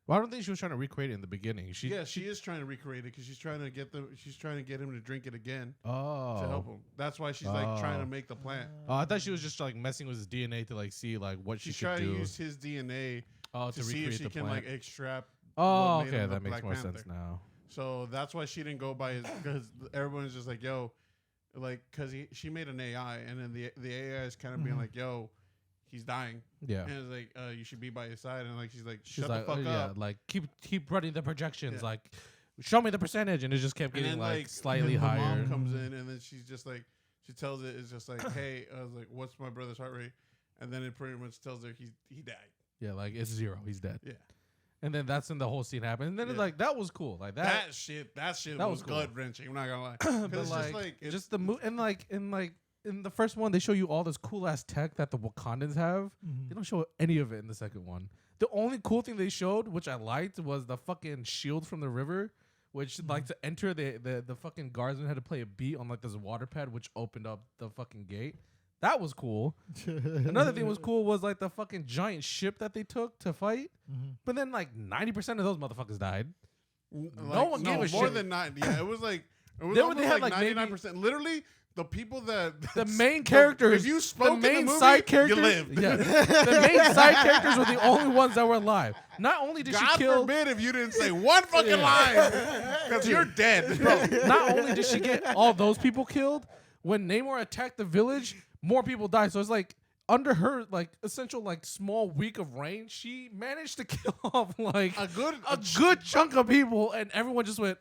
Well, I don't think she was trying to recreate it in the beginning. She is trying to recreate it because she's trying to get him to drink it again. Oh, to help him. That's why she's like trying to make the plant. Oh, I thought she was just like messing with his DNA to like see like what she could do. She's trying to use his DNA to see if she can like extract. Oh, okay, that makes more sense now. So that's why she didn't go by his because everyone's just like, yo, like because she made an AI and then the AI is kind of being like, yo. He's dying. Yeah. And it's like, you should be by his side. And like, she's like, shut the fuck up. Yeah, like keep running the projections. Yeah. Like, show me the percentage. And it just kept getting like slightly higher. Mom comes in and then she's just like, she tells it, it's just like, hey, I was like, what's my brother's heart rate? And then it pretty much tells her he died. Yeah, like it's 0. He's dead. Yeah. And then that's when the whole scene happened. And then it's like, that was cool. Like that shit was cool. Gut wrenching. I'm not gonna lie. But like, just the in the first one, they show you all this cool ass tech that the Wakandans have. They don't show any of it in the second one. The only cool thing they showed, which I liked, was the fucking shield from the river, which like to enter the fucking guardsmen had to play a beat on like this water pad, which opened up the fucking gate. That was cool. Another thing was cool was like the fucking giant ship that they took to fight. But then like 90% of those motherfuckers died. No one gave a shit. More than 90. Yeah, it was like they had like 99%. Literally. The people the main characters, if you spoke the main in the movie, side characters, you lived. Yeah, the main side characters were the only ones that were alive. Not only did God she kill, forbid if you didn't say one fucking line, because you're dead, bro. Not only did she get all those people killed, when Namor attacked the village, more people died. So it's like under her like essential like small week of reign, she managed to kill off like a good chunk of people, and everyone just went.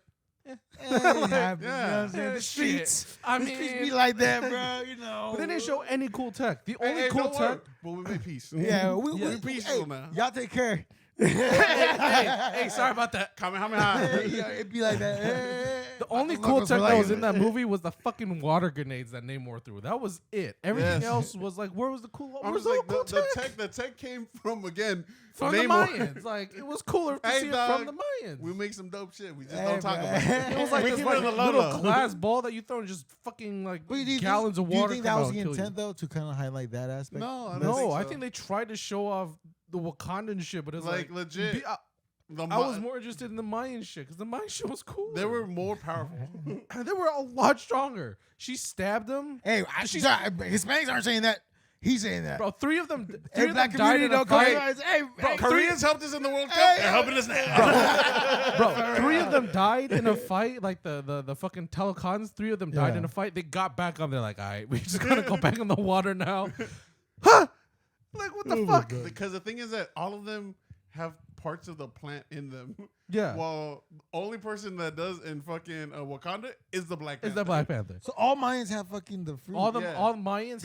The streets. I mean, the streets be like that, bro. You know. But they didn't show any cool tech. The only cool tech. But we made peace. Yeah, we peaceful now. Y'all take care. hey, sorry about that. Yeah, it'd be like that. The only cool tech that was in that movie was the fucking water grenades that Namor threw. That was it. Everything else was like, where was the cool? I was like, the tech came from again. From Namor. The Mayans. Like, it was cooler to see it from the Mayans. We make some dope shit. We just don't talk about it. It was like this little glass ball that you throw and just fucking like gallons of water. Do you think that was the intent, though, to kind of highlight that aspect? No, I think they tried to show off the Wakandan shit, but it's like legit. I was more interested in the Mayan shit because the Mayan shit was cool. They were more powerful. They were a lot stronger. She stabbed him. Hey, Hispanics aren't saying that. He's saying that. Bro, three of them Hey, died black in community a don't come fight. Hey, Bro, Koreans helped us in the World Cup. Hey, They're helping us now. Bro, three of them died in a fight. Like the fucking telecons, three of them died in a fight. They got back up. They're like, all right, we just gotta go back in the water now. Huh? Like, what the fuck? Because the thing is that all of them have parts of the plant in them. Yeah. While only person that does in fucking Wakanda is the Black Panther. Is the Black Panther. So all Mayans have fucking the fruit. All Yeah. Mayans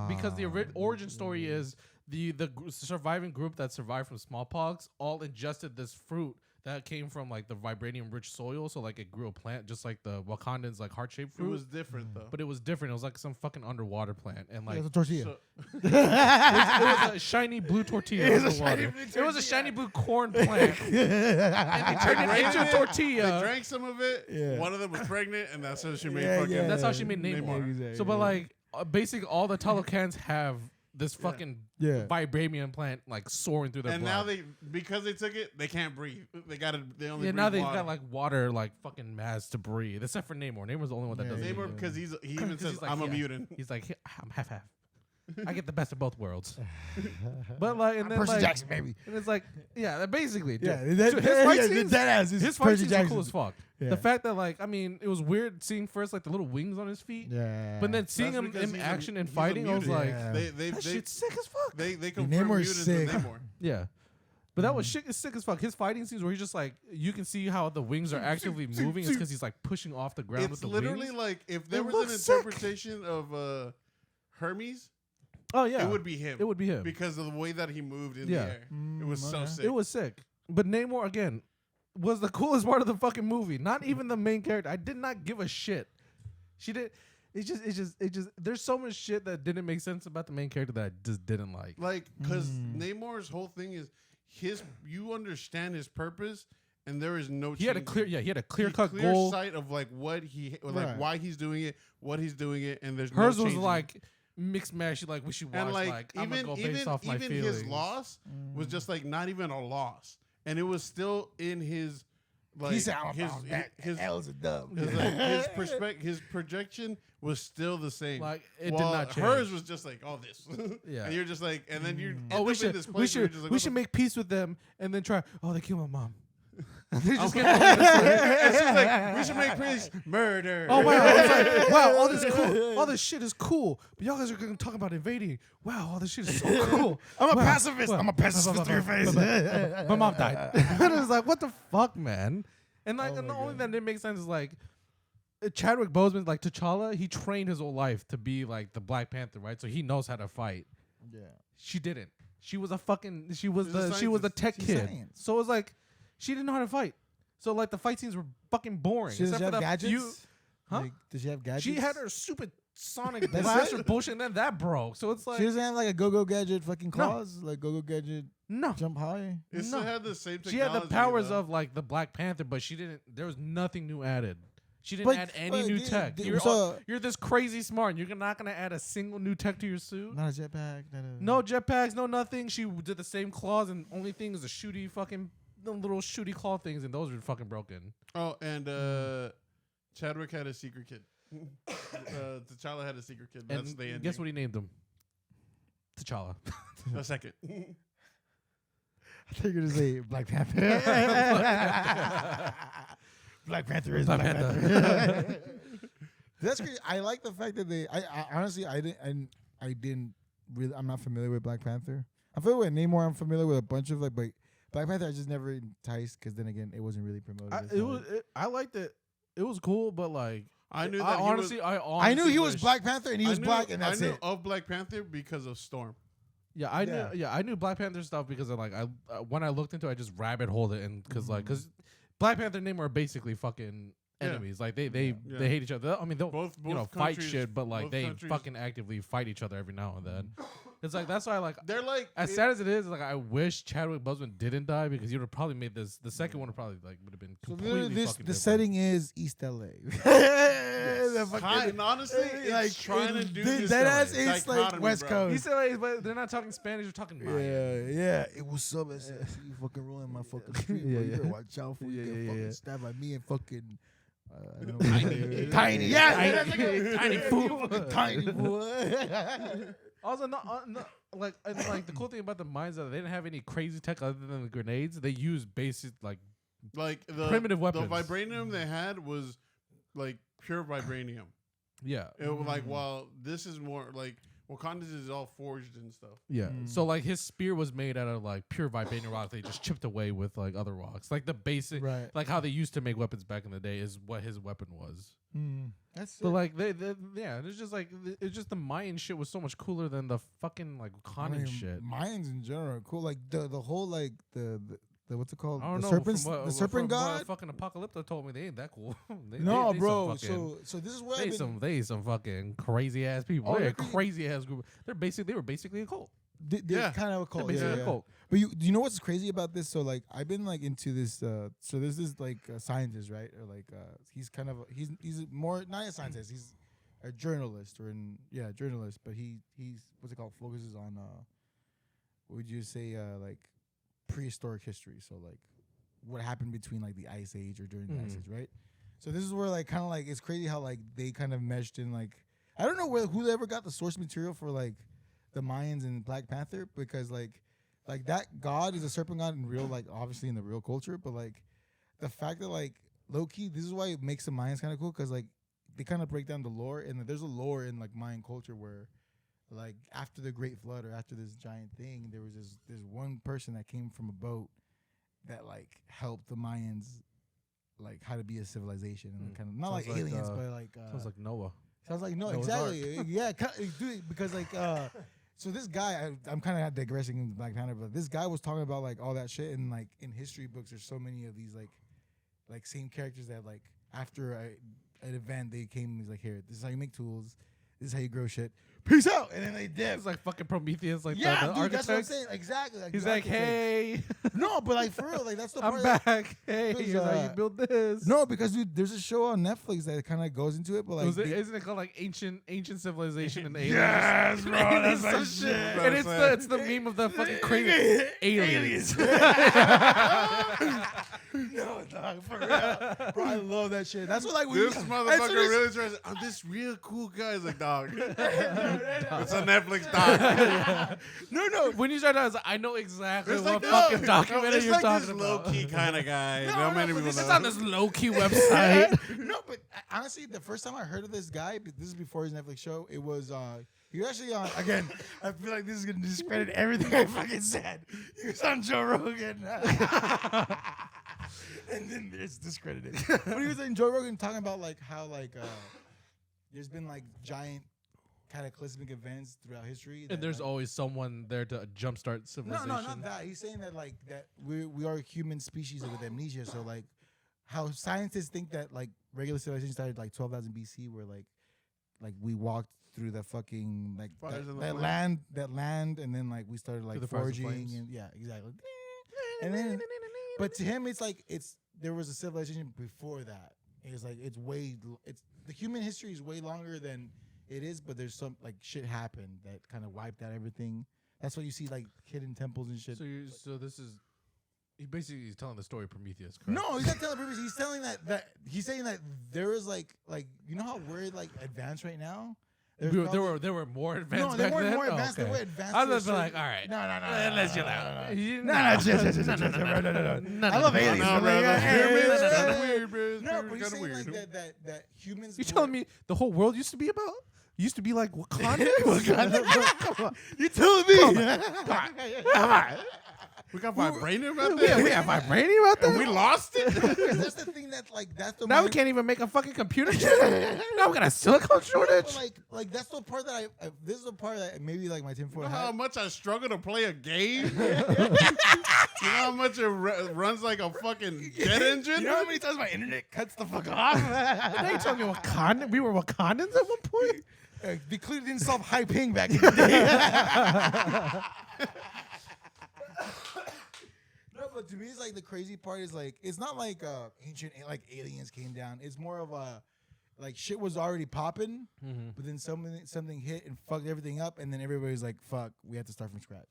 because the origin story is the surviving group that survived from smallpox all ingested this fruit that came from like the vibranium rich soil, so like it grew a plant just like the Wakandans like heart-shaped It fruit. was different though. But it was different. It was like some fucking underwater plant, and like It's a tortilla. So- it was a shiny blue tortilla underwater. It was a shiny blue corn plant, and they turned it into a tortilla. They drank some of it. Yeah. One of them was pregnant, and that's how she made Yeah, fucking. yeah. That's how she made Namor. Exactly. So, but like basically all the Talokans have this fucking Yeah. vibranium plant like soaring through their And blood. now because they took it, they can't breathe. They only Yeah, breathe now they've water. got like water, like fucking masks to breathe. Except for Namor. Namor's the only one that Yeah, doesn't. yeah, Namor breathe. because he even 'Cause says he's like, I'm a yeah. mutant. He's like, I'm half. I get the best of both worlds. But like, and then Percy like, Jackson, baby. and it's like, yeah, basically, Yeah, dude. that, Dude, his fight yeah, scenes, that ass is his fight Percy scenes are Jackson. cool as fuck. Yeah. The fact that like, I mean, it was weird seeing first like the little wings on his feet, Yeah. but then seeing That's him because in he's action and he's a fighting, I was mutant. like, Yeah. They that shit's sick as fuck. they confirm Namor mutants is with sick. Namor. Yeah. But that was sick as fuck. His fighting scenes where he's just like, you can see how the wings are actively moving. It's because he's like pushing off the ground with It's the literally wings. like if there It was an looks sick. interpretation of Hermes, Oh yeah, it would be him. It would be him. Because of the way that he moved in Yeah. the air. It was so okay. sick. It was sick. But Namor again was the coolest part of the fucking movie. Not even the main character. I did not give a shit. She did. It just. There's so much shit that didn't make sense about the main character that I just didn't like. Like, because Namor's whole thing is you understand his purpose, and there is no. He had a clear cut clear goal. sight of like what like Right. why he's doing it, what he's doing it, and there's Hers no was changing. like mixed match. Like we should watch. And Like, I'm gonna go based off my even feelings. his loss was just like not even a loss, and it was still in his like He said, I'm his about that. his L's a dub. his projection was still the same. Like it While did not change. hers was just like all this. Yeah. And you're just like, and then you Oh, we should make peace with them and then try. Oh, they killed my mom. They just get and she's like, we should make peace. Murder. Oh wow! I was like, wow, all this cool, all this shit is cool. But y'all guys are gonna talk about invading. Wow, all this shit is so cool. I'm a Wow. pacifist. Wow. I'm a pacifist to your face. My mom died. And it was like, what the fuck, man? And like, Oh and the my only God. thing that didn't make sense is like, Chadwick Boseman, like T'Challa, he trained his whole life to be like the Black Panther, right? So he knows how to fight. Yeah. She didn't. She was a fucking. She was She's a the tech She's kid. science. So it was like, she didn't know how to fight. So like the fight scenes were fucking boring. Does she except have for the gadgets? few- Huh? Like, does she have gadgets? She had her stupid sonic That's blaster it? bullshit, and then that broke. So it's like, She doesn't have like a go-go gadget fucking claws? Like go-go gadget no. jump high? It still No. had the same technology. She had the powers though. of like the Black Panther, but she didn't. There was nothing new added. She didn't But- add any but new the- tech. the- You're, so- you're this crazy smart. And you're not gonna add a single new tech to your suit. Not a jetpack. Not a No jetpacks, no nothing. She did the same claws, and only thing is the shooty fucking the little shooty claw things, and those were fucking broken. Oh, and Chadwick had a secret kid. T'Challa had a secret kid. That's the And ending. guess what he named him? T'Challa. A second. I think you're gonna say Black Panther. Black Panther is Black Black Panther. Panther. That's great. I like the fact that I honestly I didn't really. I'm not familiar with Black Panther. I'm familiar with Namor. I'm familiar with a bunch of like, but Black Panther I just never enticed because then again it wasn't really promoted. I liked it. It was cool, but like I knew that I he honestly, was, I knew he was wish- Black Panther and he was black and that's I knew it. of Black Panther because of Storm. Yeah, I knew. Yeah. Yeah, I knew Black Panther stuff because of like when I looked into it, I just rabbit holed it and because Black Panther and Namor are basically fucking Yeah. enemies. Like they Yeah. hate each other. I mean, they'll Both fight countries- shit, but like both they countries- fucking actively fight each other every now and then. It's like that's why like They're like as sad as it is, like I wish Chadwick Boseman didn't die because he would have probably made this. The second one would probably like would have been So completely this fucking the different. setting is East LA. and honestly, it's like, trying to do this that ass is like dichotomy, West bro. Coast. He said, like, but they're not talking Spanish. They're talking Maya. Yeah. It was so bad. You fucking rolling my fucking street. Yeah, bro. You yeah. better watch out for you get Yeah, fucking yeah. stabbed by me and fucking Tiny. Tiny. Yeah, Tiny. that's like a Tiny fool. Tiny boy. Also, like, and like the cool thing about the mines is that they didn't have any crazy tech other than the grenades. They used basic like the primitive weapons. The vibranium they had was like pure vibranium. Yeah. It was like, while this is more like Wakanda's is all forged and stuff. Yeah. So like his spear was made out of like pure vibranium rock. They just chipped away with like other rocks. Like the basic, Right. like how they used to make weapons back in the day is what his weapon was. That's But like yeah, it's just like it's just the Mayan shit was so much cooler than the fucking like Wakandan shit. Mayans in general are cool. Like the whole like the what's it called? I don't The know. serpents, from what, the serpent from god. What fucking Apocalypto told me they ain't that cool. No, they bro. some fucking- So this is what they some fucking crazy ass people. Oh, They're a they're crazy ass group. They were basically a cult. they're kind of a cult. They're basically Yeah. a cult. But do you know what's crazy about this? So like I've been like into this. So there's this like scientist, right? Or like he's kind of he's more not a scientist. He's a journalist journalist. But he's what's it called? Focuses on what would you say like prehistoric history. So like what happened between like the Ice Age or during the Ice Age, right? So this is where like kind of like it's crazy how like they kind of meshed in like I don't know who ever got the source material for like the Mayans and Black Panther because like that god is a serpent god in real like obviously in the real culture, but like the fact that like low key this is why it makes the Mayans kind of cool because like they kind of break down the lore and there's a lore in like Mayan culture where like after the Great Flood or after this giant thing there was this one person that came from a boat that like helped the Mayans like how to be a civilization and kind of not Sounds like aliens but like sounds like Noah. sounds like no Noah's exactly yeah dude because like so this guy I'm kind of digressing in Black Panther but this guy was talking about like all that shit and like in history books there's so many of these like same characters that like after an event they came he's like here this is how you make tools this is how you grow shit peace out and then they dip. It's like fucking Prometheus, like Yeah, the dude, architect. that's what I'm saying. Exactly. He's the like, architect. hey, No, but like for real, like that's the I'm part that- back. Hey, 'cause, here's how you build this. No, because dude, there's a show on Netflix that kind of goes into it, but like Isn't it called like ancient civilization and aliens? yes, bro, that's Some my shit. shit. And it's the meme of the fucking crazy aliens. No, dog, for real. Bro, I love that shit. That's what like we This as motherfucker soon as- really tries. I'm this real cool guy. He's like, dog. It's a Netflix doc. No. When you start out, I was like, I know exactly It's what like fucking no, documentary it's you're like talking this about. low key kind of guy. Not many but people this know. is on this low key website. No, but honestly, the first time I heard of this guy, but this is before his Netflix show, it was he was actually on again. I feel like this is gonna discredit everything I fucking said. He was on Joe Rogan. And then it's discredited. But he was in Joe Rogan talking about like how like there's been like giant cataclysmic events throughout history. And that, there's like, always someone there to jumpstart no, civilization. not that. He's saying that like that we are a human species with amnesia. So like how scientists think that like regular civilization started like 12,000 BC, where like we walked through the fucking like Fires in the that land, and then like we started like the fires and forging flames. and yeah, exactly. And then, but to him, it's like there was a civilization before that. It's like it's the human history is way longer than it is, but there's some like shit happened that kind of wiped out everything. That's why you see like hidden temples and shit. So this is he basically is telling the story of Prometheus, correct? No, he's not telling purpose. He's telling that he's saying that there is like you know how we're like advanced right now. There were more advanced. No, they back weren't then? more advanced. Okay. They were advanced. I to a was just like, certain- all right, No. let's chill out. No. I love aliens. No, but, bro. like, The pyramids yeah. kind of weird, bro. No, but he's Kind of saying weird. like that humans. You telling me the whole world used to be like Wakanda? Come on. You telling me? We got vibranium out there. We have vibranium out there. And we lost it. Because that's the thing that like that's the Now we mind- can't even make a fucking computer chip. Now we got a silicon shortage. But, like that's the part that I this is the part that maybe like my tinfoil You know how hat. much I struggle to play a game? You know how much it runs like a fucking jet engine? You know how many times my internet cuts the fuck off? Now you telling me Wakanda? We were Wakandans at one point. They clearly didn't solve high ping back in the day. No, but to me, it's like the crazy part is like it's not like ancient like aliens came down. It's more of a like shit was already popping, but then something hit and fucked everything up, and then everybody's like, "Fuck, we have to start from scratch."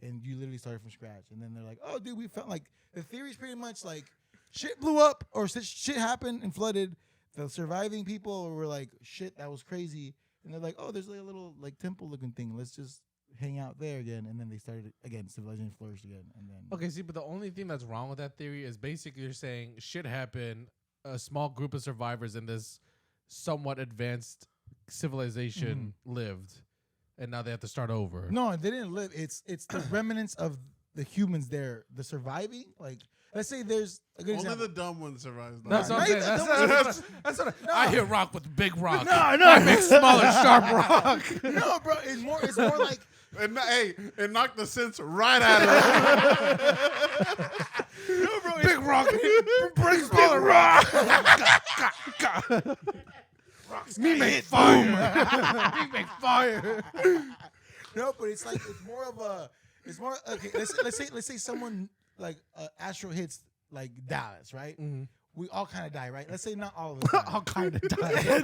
And you literally started from scratch, and then they're like, "Oh, dude, we felt like the theory's pretty much like shit blew up or shit happened and flooded. The surviving people were like, shit, that was crazy. And they're like, oh, there's like a little like temple looking thing. Let's just hang out there again. And then they started again. Civilization flourished again. And then Okay, see, but the only thing that's wrong with that theory is basically you're saying shit happened. A small group of survivors in this somewhat advanced civilization lived, and now they have to start over. no, they didn't live. It's the remnants of the humans there, the surviving. Like, let's say there's a good Only example. the dumb one survives. That's what I'm saying. That's what I hit rock with big rock. No, I make smaller, sharp rock. no, bro. It's more like. And hey, it knocked the sense right out of it. No, bro. Big rock. Bring smaller rock. Me make fire. Me make fire. No, but it's like it's more of a. It's more okay. Let's say someone like astro hits like Dallas, right? Mm-hmm. We all kind of die, right? Let's say not all of us. All kind of die.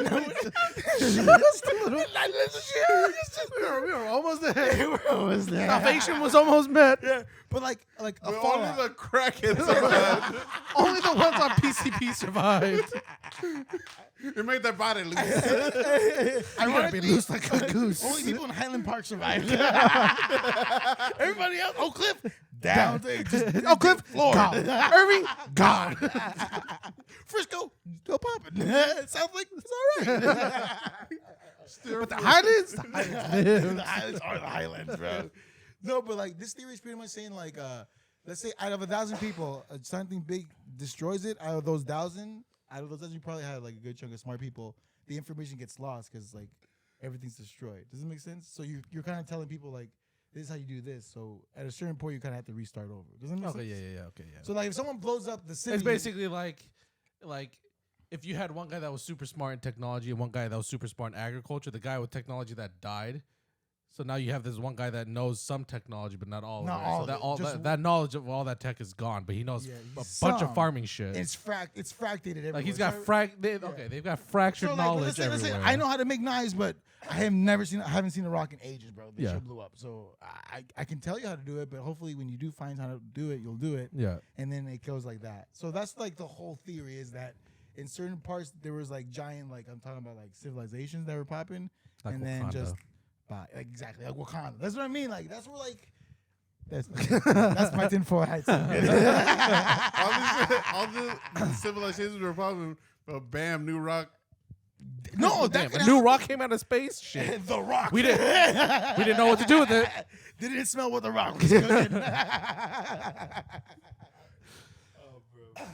We were almost there. We're almost there. Salvation was almost met. Yeah, but like a Only fallout. the crackheads survived. Only the ones on PCP survived. It made their body loose. I want to be loose like a goose. Only people in Highland Park survived. Everybody else, Oak Cliff, down. Oak Cliff, Florida. Irving, gone. Frisco, still popping. Sounds like it's all right. But the Highlands, The Highlands are the Highlands, bro. No, but like this theory is pretty much saying like, let's say out of 1,000 people, something big destroys it. Out of those 1,000, you probably have like a good chunk of smart people. The information gets lost because like everything's destroyed. Does it make sense? So you're kind of telling people like, this is how you do this. So at a certain point, you kind of have to restart over. Does that make sense? Okay, yeah. Okay, yeah. So like if someone blows up the city, It's basically like if you had one guy that was super smart in technology and one guy that was super smart in agriculture, the guy with technology that died. So now you have this one guy that knows some technology, but not all Not of it. all So of that it, all just that knowledge of all that tech is gone, but he knows Yeah, a some. bunch of farming shit. it's fractated everywhere. Like he's got So- they've got fractured So, like, knowledge let's say, everywhere. I know how to make knives, but I haven't seen a rock in ages, bro. This shit blew up. So I can tell you how to do it, but hopefully when you do find how to do it, you'll do it. Yeah. And then it goes like that. So that's like the whole theory is that in certain parts there was like giant, like I'm talking about like civilizations that were popping, Like and then Wakanda. just like exactly like Wakanda. That's what I mean. Like that's where like that's my tinfoil hat. all the civilizations were probably, but bam, new rock. No, Damn, that a new rock came out of space. Shit. the rock. We didn't know what to do with it. Didn't smell what the rock was cooking. Oh, bro.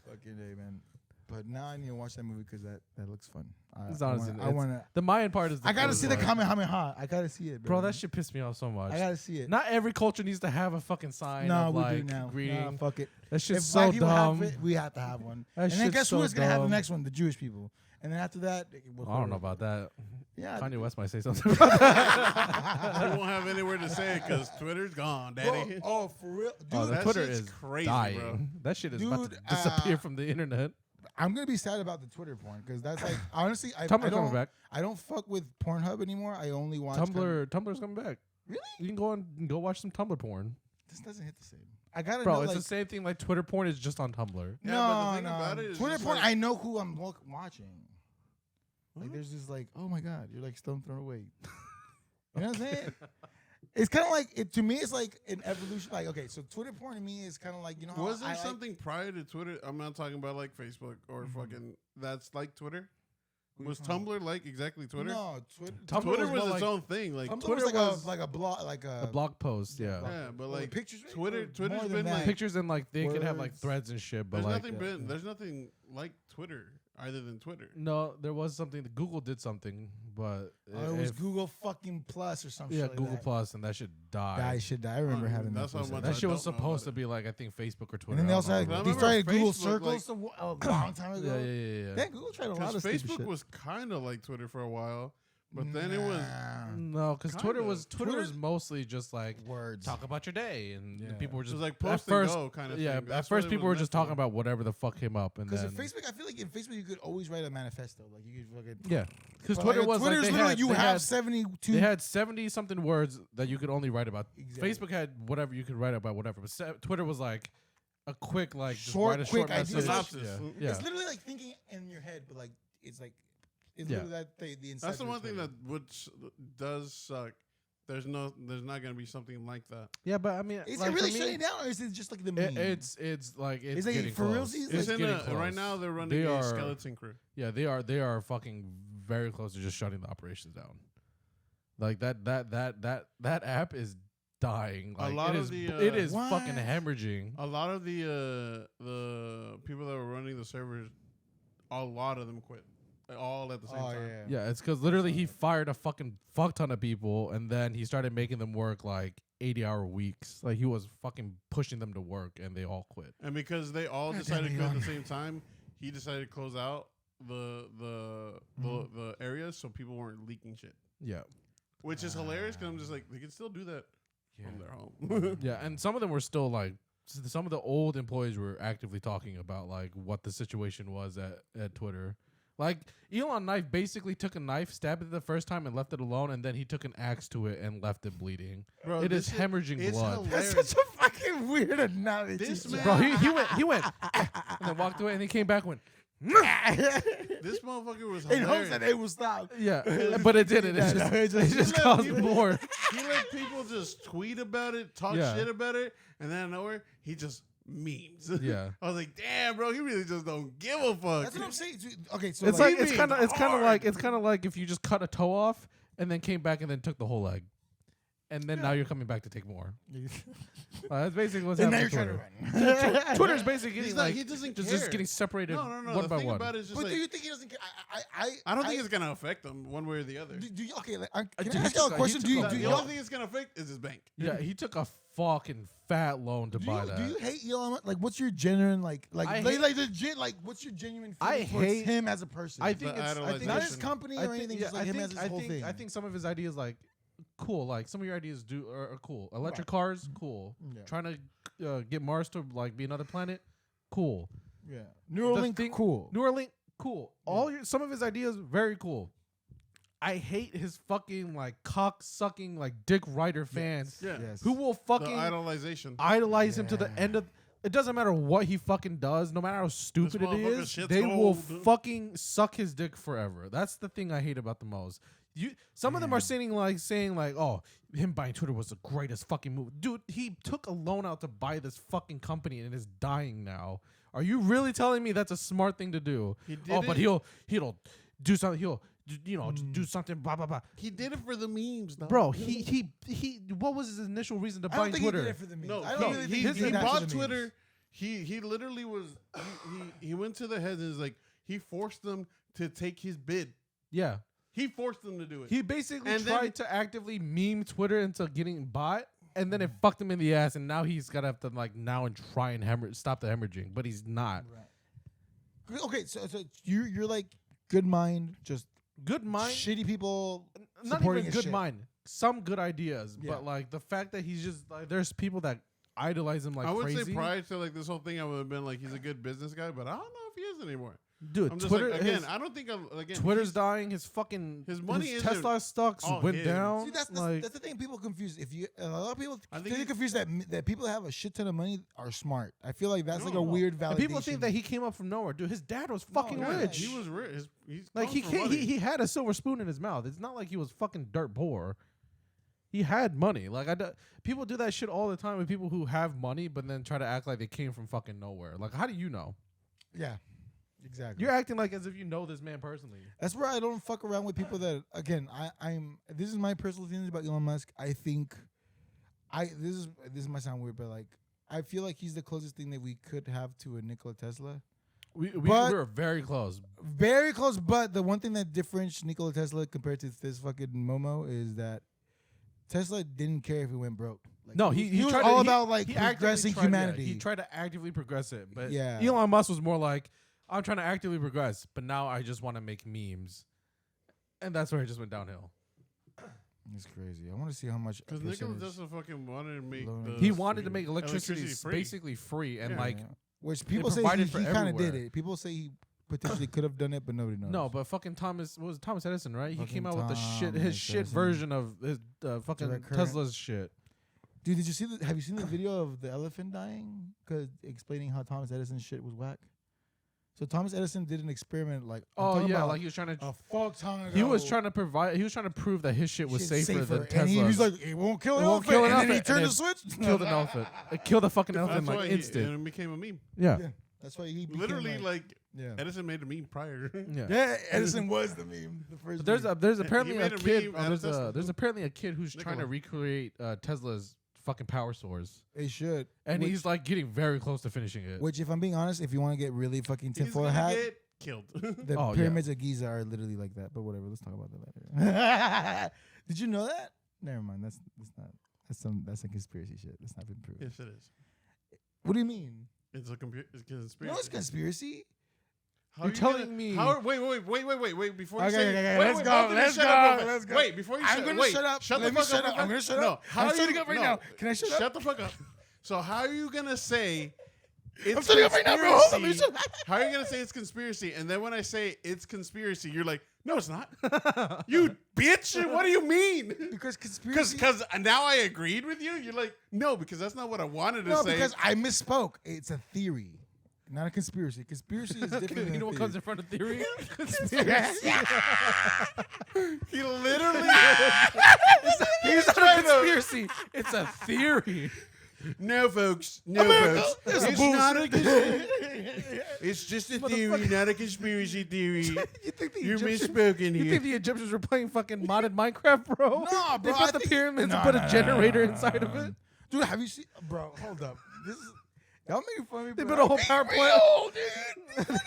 Fucking A, man. But now I need to watch that movie because that looks fun. It's honestly, I want to. the Mayan part is. I gotta see the coolest part. Kamehameha. I gotta see it, Bro, that shit pissed me off so much. I gotta see it. Not every culture needs to have a fucking sign No, of we like do now. greeting. Nah, fuck it. That shit's If so black people dumb. have it, we have to have one. That And then shit's guess so who's gonna have the dumb. next one? The Jewish people. And then after that, I don't know about that. Yeah. Kanye West might say something about that. You won't have anywhere to say it because Twitter's gone, daddy. Bro, oh, for real, dude. Oh, the that Twitter shit's is crazy, dying. bro. That shit is about to Dude, disappear from the internet. I'm gonna be sad about the Twitter porn because that's like honestly, I Tumblr's don't. coming back. I don't fuck with Pornhub anymore. I only watch Tumblr's coming back. Really? You can go watch some Tumblr porn. This doesn't hit the same. I gotta Bro, know, it's like, the same thing like Twitter porn is just on Tumblr. Yeah, no, but the thing no. about it is Twitter just porn. like- I know who I'm watching. Like, Huh? there's just like, oh my god, you're like stone thrown away. You know what I'm saying? It's kind of like it to me. It's like an evolution. Like, okay, so Twitter porn to me is kind of like, you know, how Was there I like- something prior to Twitter? I'm not talking about like Facebook or fucking that's like Twitter. What are you Was talking Tumblr like exactly Twitter? No, Twitter. Tumblr Twitter was was more its like- own thing. Like Tumblr Twitter was was like a blog, like A blog post, yeah. blog. Yeah, but Well, like pictures. Twitter- Or Twitter's more than been, that? like- Pictures and like they could have like Words. threads and shit, but there's like nothing there's nothing like Twitter other than Twitter. no, there was something that Google did something, but Oh, it was Google fucking Plus or something. Yeah, like Google that. Plus, and that shit died. That shit. I remember Oh, having that's that. how for a much second. That shit was don't know supposed to about be like I think Facebook or Twitter. And then they I also don't had, know. I they remember started Google Facebook, Circles a long time ago. Yeah. Yeah, Google tried a lot Because of stupid Facebook shit. was kind of like Twitter for a while, but then it was No, because Twitter Kinda. was mostly just like words. talk about your day, and Yeah. people were it just was like at post and first, go kind of yeah. thing. At That's first, what it people was were just meant talking for. about whatever the fuck came up, and Because then in Facebook, I feel like in Facebook you could always write a manifesto. Like you could fucking yeah, because But, Twitter like, was Twitter's like literally you they have had 72. they had 70 something words that you could only write about. Exactly. Facebook had whatever you could write about whatever, but Twitter was like a quick like just Short, write a quick short idea. message. Synopsis. Yeah. It's literally like thinking in your head, but like it's like It's Yeah. literally the inside. That's the of one thing Twitter. does suck. There's not gonna be something like that. Yeah, but I mean, Is like, it really for me, shutting down, or is it just like the meme? it's like it's Is it getting for close. realsies? It's It's in getting right close. now. They're running They a are- skeleton crew. Yeah, they are fucking very close to just shutting the operations down. Like that app is dying. Like lot it of is, the, it is What? fucking hemorrhaging. A lot of the people that were running the servers, a lot of them quit, all at the same Oh time. yeah. Yeah, it's because literally he fired a fucking fuck ton of people, and then he started making them work like 80-hour weeks. Like he was fucking pushing them to work, and they all quit. And because they all God decided to damn it, quit at Elon. the same time, he decided to close out the areas so people weren't leaking shit. Yeah, Which is hilarious because I'm just like, they can still do that Yeah. from their home. yeah, and some of them were still like. Some of the old employees were actively talking about like what the situation was at Twitter. Like Elon Knife basically took a knife, stabbed it the first time, and left it alone, and then he took an axe to it and left it bleeding. Bro, It this is shit- hemorrhaging it's blood. That's hilarious. such a fucking weird analogy. This man- Bro, he went, and then walked away, and he came back and went, This motherfucker was in hopes hilarious. that it will stop. yeah, but it didn't. Yeah, It no, just, it it just let caused people- more. He let people just tweet about it, talk Yeah. shit about it, and then out of nowhere, he just memes. Yeah. I was like, damn, bro, he really just don't give a fuck. That's what I'm saying. Dude, okay, so It's like, like it's kind of hard. like if you just cut a toe off and then came back and then took the whole leg, and then now you're coming back to take more. That's basically what's and now happening. you're to trying to Twitter. run. Twitter's basically He's getting not- like he doesn't just care. getting separated No, one the by thing one. about it is just But like, do you think he doesn't care? I don't think it's gonna affect him one way or the other. Do you, okay, like, can Dude, I he ask y'all took a a- question? he Do you, took do a- The y'all, only thing it's gonna affect is his bank. Yeah, he took a fucking fat loan to do buy you, that. do you hate Elon Musk? Like, what's your genuine I like hate- legit like what's your genuine I feeling towards hate- him as a person? I think The it's idolization. not his company or anything, just like him as his whole thing. I think some of his ideas like cool. Like some of your ideas are cool. Electric cars, cool. Yeah. Trying to get Mars to like be another planet, cool. Yeah, Neuralink, thing- cool. Neuralink, cool. Some of his ideas very cool. I hate his fucking like cock sucking like dick rider fans Yeah. Yes. who will The fucking idolization. idolize him to the Yeah. end of. It doesn't matter what he fucking does, no matter how stupid it motherfucker is, shit's they will gold. fucking suck his dick forever. That's the thing I hate about the most. Some of them are saying like, oh, him buying Twitter was the greatest fucking move. Dude, he took a loan out to buy this fucking company and is dying now. Are you really telling me that's a smart thing to do? He did Oh, but it. he'll do something. He'll do something. Blah blah blah. He did it for the memes, though. Bro, he. What was his initial reason to I don't buying think Twitter? he did it for the memes. No, I don't no, really think he did that for bought the memes. Twitter. He literally was. He went to the heads and was like, he forced them to take his bid. Yeah. He forced them to do it. He basically And tried then- to actively meme Twitter into getting bought, and then it fucked him in the ass, and now he's gotta have to like now and try and stop the hemorrhaging, but he's not. Right. Okay, so you're like good mind, just Good mind, shitty people. not supporting even his good shit. mind. Some good ideas, Yeah. but like the fact that he's just like there's people that idolize him like I would crazy. say prior to like this whole thing, I would have been like, he's a good business guy, but I don't know if he is anymore. Dude, I'm just Twitter like, again, his- I don't think again. Twitter's he's- dying. His fucking His money his isn't Tesla stocks all went his. down. See, that's like the thing people confuse. If you a lot of people I think think he- confused that people that have a shit ton of money are smart. I feel like that's like a No. weird validation. and people think that he came up from nowhere. Dude, his dad was fucking yeah, rich. He was rich. He's Like he comes from can't, money. he had a silver spoon in his mouth. It's not like he was fucking dirt poor. He had money. Like people do that shit all the time with people who have money, but then try to act like they came from fucking nowhere. Like how do you know? Yeah, exactly. You're acting like as if you know this man personally. That's where I don't fuck around with people that again. I'm. This is my personal feelings about Elon Musk. I think, this might sound weird, but like I feel like he's the closest thing that we could have to a Nikola Tesla. We But- were very close. Very close, but the one thing that differentiates Nikola Tesla compared to this fucking Momo is that Tesla didn't care if he went broke. Like, No, he was tried all to, about like he actively progressing tried- yeah, humanity. he tried to actively progress it, but Yeah. Elon Musk was more like, I'm trying to actively progress, but now I just want to make memes, and that's where it just went downhill. It's crazy. I want to see how much. Because Nikola percentage- Tesla fucking wanted to make Loan. the He wanted to make electricity free. basically free, and Yeah. like Yeah. Which people say provided he for kind of did everywhere. it. People say he potentially could have done it, but nobody knows. no, but fucking Thomas Edison, right? He Fucking came out with his Thomas shit Edison. version of his fucking Direct current. Tesla's shit. Dude, did you see? Have you seen the video of the elephant dying? Cause explaining how Thomas Edison's shit was whack. So Thomas Edison did an experiment like like he was trying to a fuck ton ago. he was trying to prove that his shit was safer than and Tesla's. he was like, it won't kill an It won't elephant. kill an And then he elephant, turned and the switch. killed an elephant. It killed the fucking elephant That's why like instant. it became a meme. Yeah. That's why he became Literally, like yeah. Edison made a meme prior. Yeah. Yeah, Edison was the meme. The first. There's meme. there's apparently made a a kid. meme out of Tesla. There's apparently a kid who's trying to Nikola. recreate Tesla's fucking power source, They should. and which, he's like getting very close to finishing it. which, if I'm being honest, if you want to get really fucking He's tinfoil gonna hat, get killed. the Oh, yeah. pyramids of Giza are literally like that. But whatever. Let's talk about that later. Did you know that? Never mind. That's not. That's a conspiracy shit. That's not been proven. Yes, it is. What do you mean? It's a conspiracy. No, it's conspiracy. How You're are you telling gonna- me- How, wait. Before you Okay, say, okay, wait, let's wait, go, both of you let's shut go, up real let's quick. go. Wait, before you I'm shut, gonna wait, shut up. Shut Let the me fuck shut up. up. I'm gonna shut no, up. how I'm are shutting you- up right no, now. Can I shut up? Shut the fuck up. So how are you gonna say? It's I'm shutting up right now, bro. Hold on, let me conspiracy? shut up. How are you gonna say it's conspiracy? And then when I say it's conspiracy, you're like, no, it's not. You bitch. What do you mean? Because conspiracy. Because now I agreed with you. You're like, no, because that's not what I wanted to No, say. because I misspoke. It's a theory, not a conspiracy. Conspiracy is different than you know a what comes theory. in front of theory? he literally. He's not a conspiracy. It's a theory. No, folks. No, folks. It's not a conspiracy. It's just a theory, not a conspiracy theory. You think the You're Egyptians- misspoken You here. think the Egyptians were playing fucking modded Minecraft, bro? No, They bro, I built the think- pyramids No, and put no, a no, generator no, inside of it. Dude, have you seen, bro? Hold up. This is y'all making fun of me. They bro. built a whole I'm power being plant. real, dude.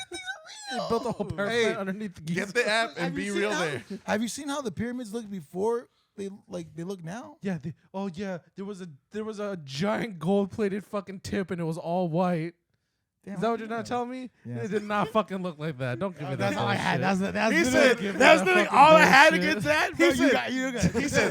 They built a whole power Hey, plant underneath the Giza. Get the app and Have be you seen real how- there. Have you seen how the pyramids looked before they look now? Yeah. There was a giant gold plated fucking tip and it was all white. Damn, Is that I what you're didn't not know. telling me? Yeah. It did not fucking look like that. Don't give me that. That's all I had. bullshit. That's He literally- said- Give me that's that literally fucking all I had bullshit. against that. He Bro, said- you got. He said,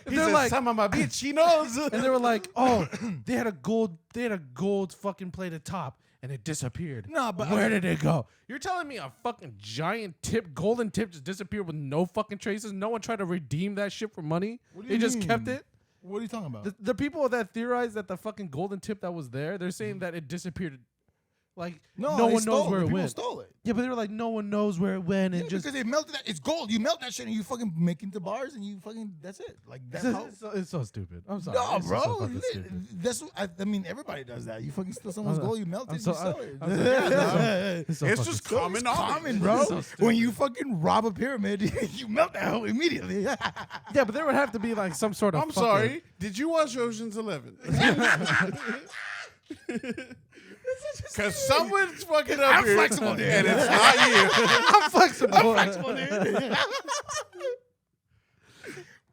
he They're said, like- some of my bitch, she knows. And they were like, "Oh, they had a gold fucking plated top, and it disappeared." No, but where did it go? You're telling me a fucking giant tip, golden tip, just disappeared with no fucking traces? No one tried to redeem that shit for money. What do They you just mean? kept it. What are you talking about? The people that theorize that the fucking golden tip that was there, they're saying that it disappeared. Like no they one stole knows where it People went. stole it. Yeah, but they were like, no one knows where it went, and Yeah, just because they melted that. It's gold. You melt that shit and you fucking make into bars and you fucking. That's it. Like that's how. it's so stupid. I'm sorry. No, It's bro. so fucking stupid. That's. I mean, everybody does that. You fucking steal someone's I'm gold, you melt it, I'm and so- you sell it. I'm sorry. Yeah, It's so It's fucking just stupid. common knowledge. common, bro. So stupid. When you fucking rob a pyramid, you melt that hole immediately. Yeah, but there would have to be like some sort of. I'm sorry. Did you watch Ocean's 11? Because someone's fucking up I'm here. flexible, dude. And it's not you. I'm flexible.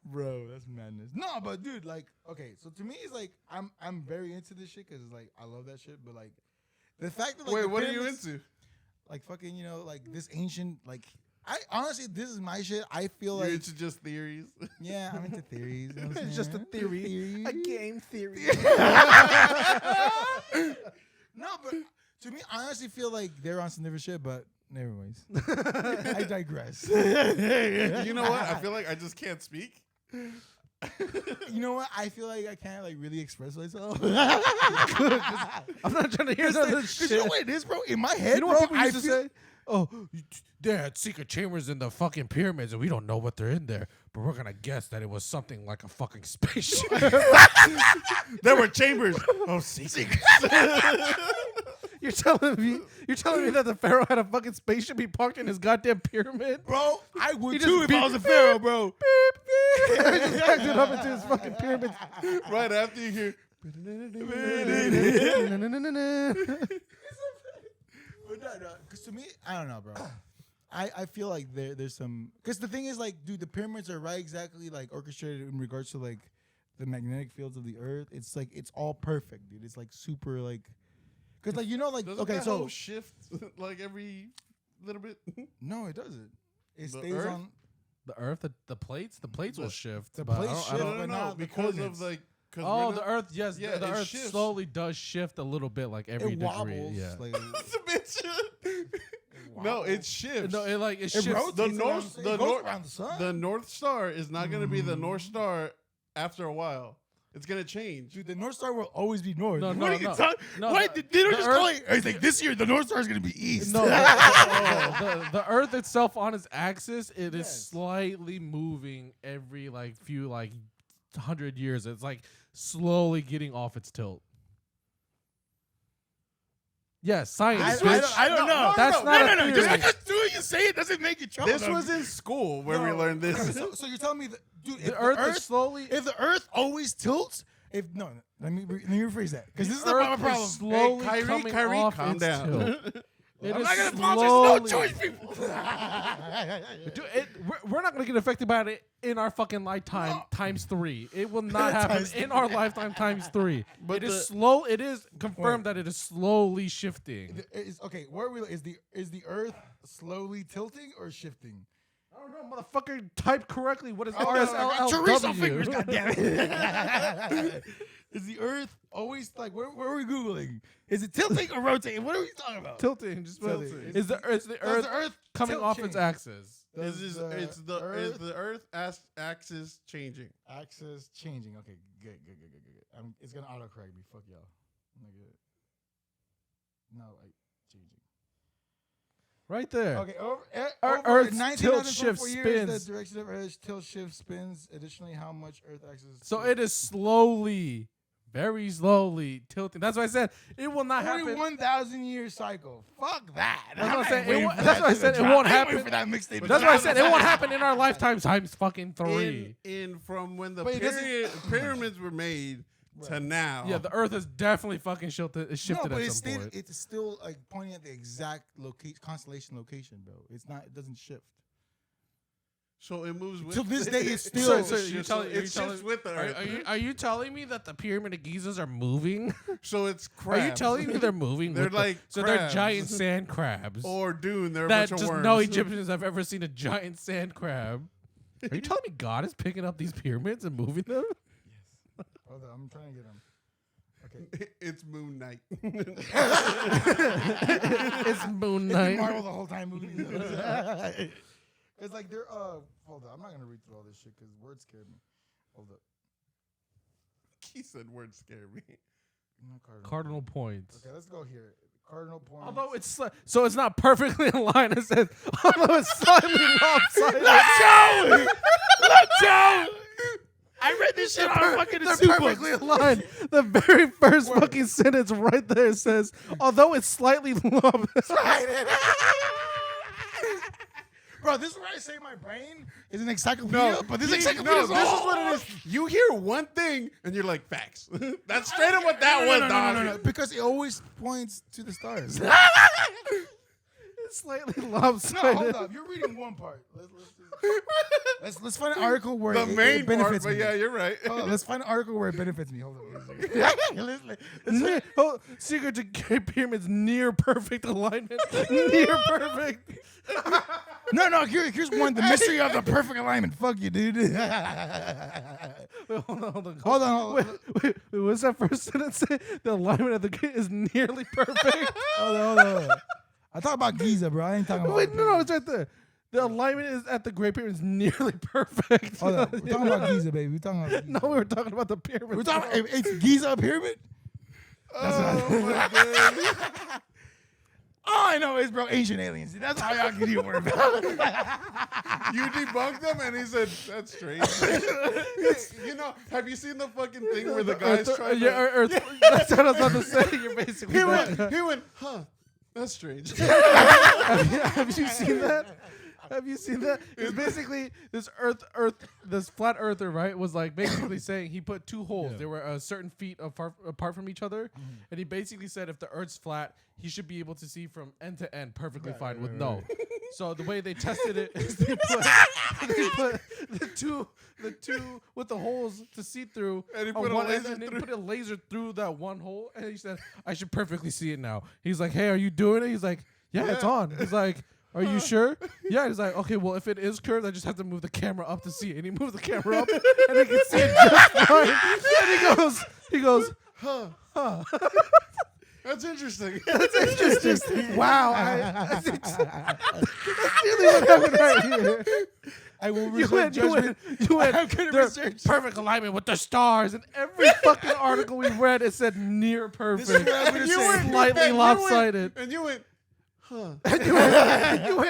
Bro, that's madness. No, but dude, like, okay, so to me, it's like I'm very into this shit because like I love that shit, but like the fact that like Wait, the what are you pyramids- into? Like fucking, you know, like this ancient, like I honestly, this is my shit. I feel You're like, into just theories. yeah, I'm into theories. You know what I'm It's just a saying? theory. A game theory. No, but to me, I honestly feel like they're on some different shit. But anyways, I digress. You know what? I feel like I just can't speak. You know what? I feel like I can't like really express myself. I'm not trying to hear none of this Because you know shit. what it is, bro? In my head, You know bro, what people used I to feel, say? Oh, they had secret chambers in the fucking pyramids, and we don't know what they're in there, but we're gonna guess that it was something like a fucking spaceship. There were chambers. Oh, secrets. You're telling me that the pharaoh had a fucking spaceship he parked in his goddamn pyramid? bro. I would He too just if I was a pharaoh, bro. He just packed it up into his fucking pyramid. Right after you hear. Because to me, I don't know, bro. I feel like there's some. Because the thing is, like, dude, the pyramids are right exactly like orchestrated in regards to like the magnetic fields of the earth. It's like it's all perfect, dude. It's like super like. Because like you know like Doesn't okay that so whole shift like every little bit? no it doesn't. It The stays Earth? on. The earth, the plates will The- shift. the but I plates don't- I shift, don't- but not the because coordinates. of like. 'cause Oh, we're the not- earth, yes, Yeah, the it earth shifts. slowly does shift a little bit, like every It degree. wobbles. Yeah. Like, That's a bitch. No, it shifts. No, it like it it shifts. rotates the around north- the, the it goes north- around the sun. The North Star is not going to be the North Star after a while. It's gonna change. Dude, the North Star will always be north. No, What no, are you no. talking? No, Why the- they don't the just Earth- call it? It's like this year the North Star is gonna be east. No, the Earth itself on its axis, it is Yes. slightly moving every few 100 years. It's like slowly getting off its tilt. Yes, science. bitch. I don't know. That's not a no. Just theory. because you say it doesn't make it true. This was in school where we learned this. So you're telling me that, dude, if The Earth is slowly. if the Earth always tilts, let me rephrase that because this is the Earth problem. is slowly Hey, coming Kyrie, off calm its down. tilt. It I'm is not gonna slowly. apologize. No choice, people. Dude, we're not gonna get affected by it in our fucking lifetime times 3. It will not happen Times in our lifetime times 3. But It is slow. It is confirmed that it is slowly shifting. Okay, where are we? Is the Earth slowly tilting or shifting? I don't know, motherfucker. Type correctly. What is Chorizo RSLLW? fingers, goddammit. Is the Earth always where are we googling? Is it tilting or rotating? What are we talking about? Tilting. Just Tilting. tilting. Is the Does Earth the Earth coming tilt off its change? axis? Is the Earth axis changing? Axis changing? Okay, good. It's gonna autocorrect me. Fuck y'all. Nigga. No, changing. Right there. Okay, over Earth's 19 tilt out of shift 24 years, spins. the direction of Earth's tilt shift spins. Additionally, how much Earth axis? So it is slowly, very slowly tilting. That's why I said it will not happen. 41,000 year cycle. Fuck that. That's what I said. waiting for That's that what I shit said. to It drop. won't I ain't waiting happen. for that mixtape. to That's why I drop. said it won't happen in our lifetime times fucking 3. In from when the But it doesn't- pyramids were made to now. Yeah, the Earth is definitely fucking shifted No, at but some point. it's still pointing at the exact constellation location, bro. It's not. It doesn't shift. So it moves with. Till this day, it's it still- So shifts- you're telling- it you're shifts telling- with the Earth. Are you telling me that the Pyramid of Gizas are moving? So it's Are crabs. you telling me they're moving? They're with like so they're crabs. giant sand crabs. Or Dune? They're a that bunch of just worms. no Egyptians have ever seen a giant sand crab. Are you telling me God is picking up these pyramids and moving them? Hold on, I'm trying to get them. Okay. It's Moon Knight. It's Moon It's Knight. Marvel the whole time movie. It's like they're hold on, I'm not gonna read through all this shit because words scared me. Hold up. He said words scare me. Not Cardinal points. Okay, let's go here. Cardinal points. Although it's so it's not perfectly in line. It says although it's slightly lopsided. Let's go! I read this shit on fucking They're soup perfectly books. aligned. The very first fucking sentence right there says, although it's slightly lopsided. Bro, this is where I say my brain is an encyclopedia, but this encyclopedia is this is what it is. You hear one thing and you're like, facts. That's straight up what that was, dog. No, because it always points to the stars. It's slightly No, hold lopsided. up. You're reading one part. Let's find an article where The it main part, benefits but me. yeah, you're right. Hold on, let's find an article where it benefits me. Hold on. Secret to Great Pyramid's near perfect alignment. Near perfect. No. Here's one. The mystery of the perfect alignment. Fuck you, dude. Wait, hold on. Hold on. Wait, what's that first sentence say? The alignment of the gate is nearly perfect. Hold on. I talk about Giza, bro. I ain't talking about. Wait, no, it's right there. The alignment is at the Great Pyramid is nearly perfect. Hold on. We're talking about Giza, baby. We're talking about Giza. No, we were talking about the pyramid. We're talking. It's Giza a pyramid. All I know is, bro, ancient aliens. That's all y'all can worry about. You debunked them, and he said, that's strange. Have you seen the fucking thing where the guy's trying to... Earth. That's what I was about to say. You're basically He went, huh, that's strange. have you seen that? Have you seen that? It's basically this this flat earther, right? Was like basically saying he put two holes. Yeah. They were a certain feet apart from each other, and he basically said if the Earth's flat, he should be able to see from end to end perfectly fine with no. So the way they tested it is they put the two with the holes to see through, And he on put a one laser end, and through. he put a laser through that one hole, and he said, "I should perfectly see it now." He's like, "Hey, are you doing it?" He's like, "Yeah, it's on." He's like, "Are you sure?" Yeah. He's like, "Okay, well, if it is curved, I just have to move the camera up to see it." And he moved the camera up, and he can see it just fine. And he goes, Huh. That's interesting. "That's interesting. Wow, that's really what happened right here." I will You reserve judgment. went. I'm gonna They're research. perfect alignment with the stars, and every fucking article we read it said near This is perfect. what I'm gonna You say. went- Slightly and you lopsided. and you went, huh?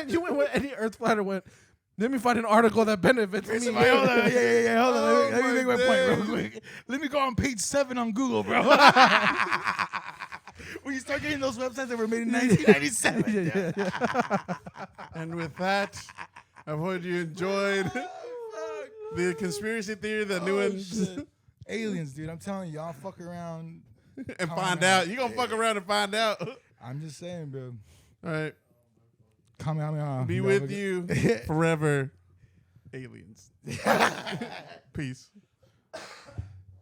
You went when any Earth flatter went. Let me find an article that benefits me. Hold on, yeah. Hold on. Oh Let me make my my point real days. quick. Let me go on page 7 on Google, bro. When you start getting those websites that were made in 1997. And with that, I hope you enjoyed the conspiracy theory that new ones Aliens, dude. I'm telling you, y'all fuck around. and Come find on, out. man. You gonna fuck around and find out. I'm just saying, bro. All right. Kamehameha. Be You with know, you forever, aliens. Peace.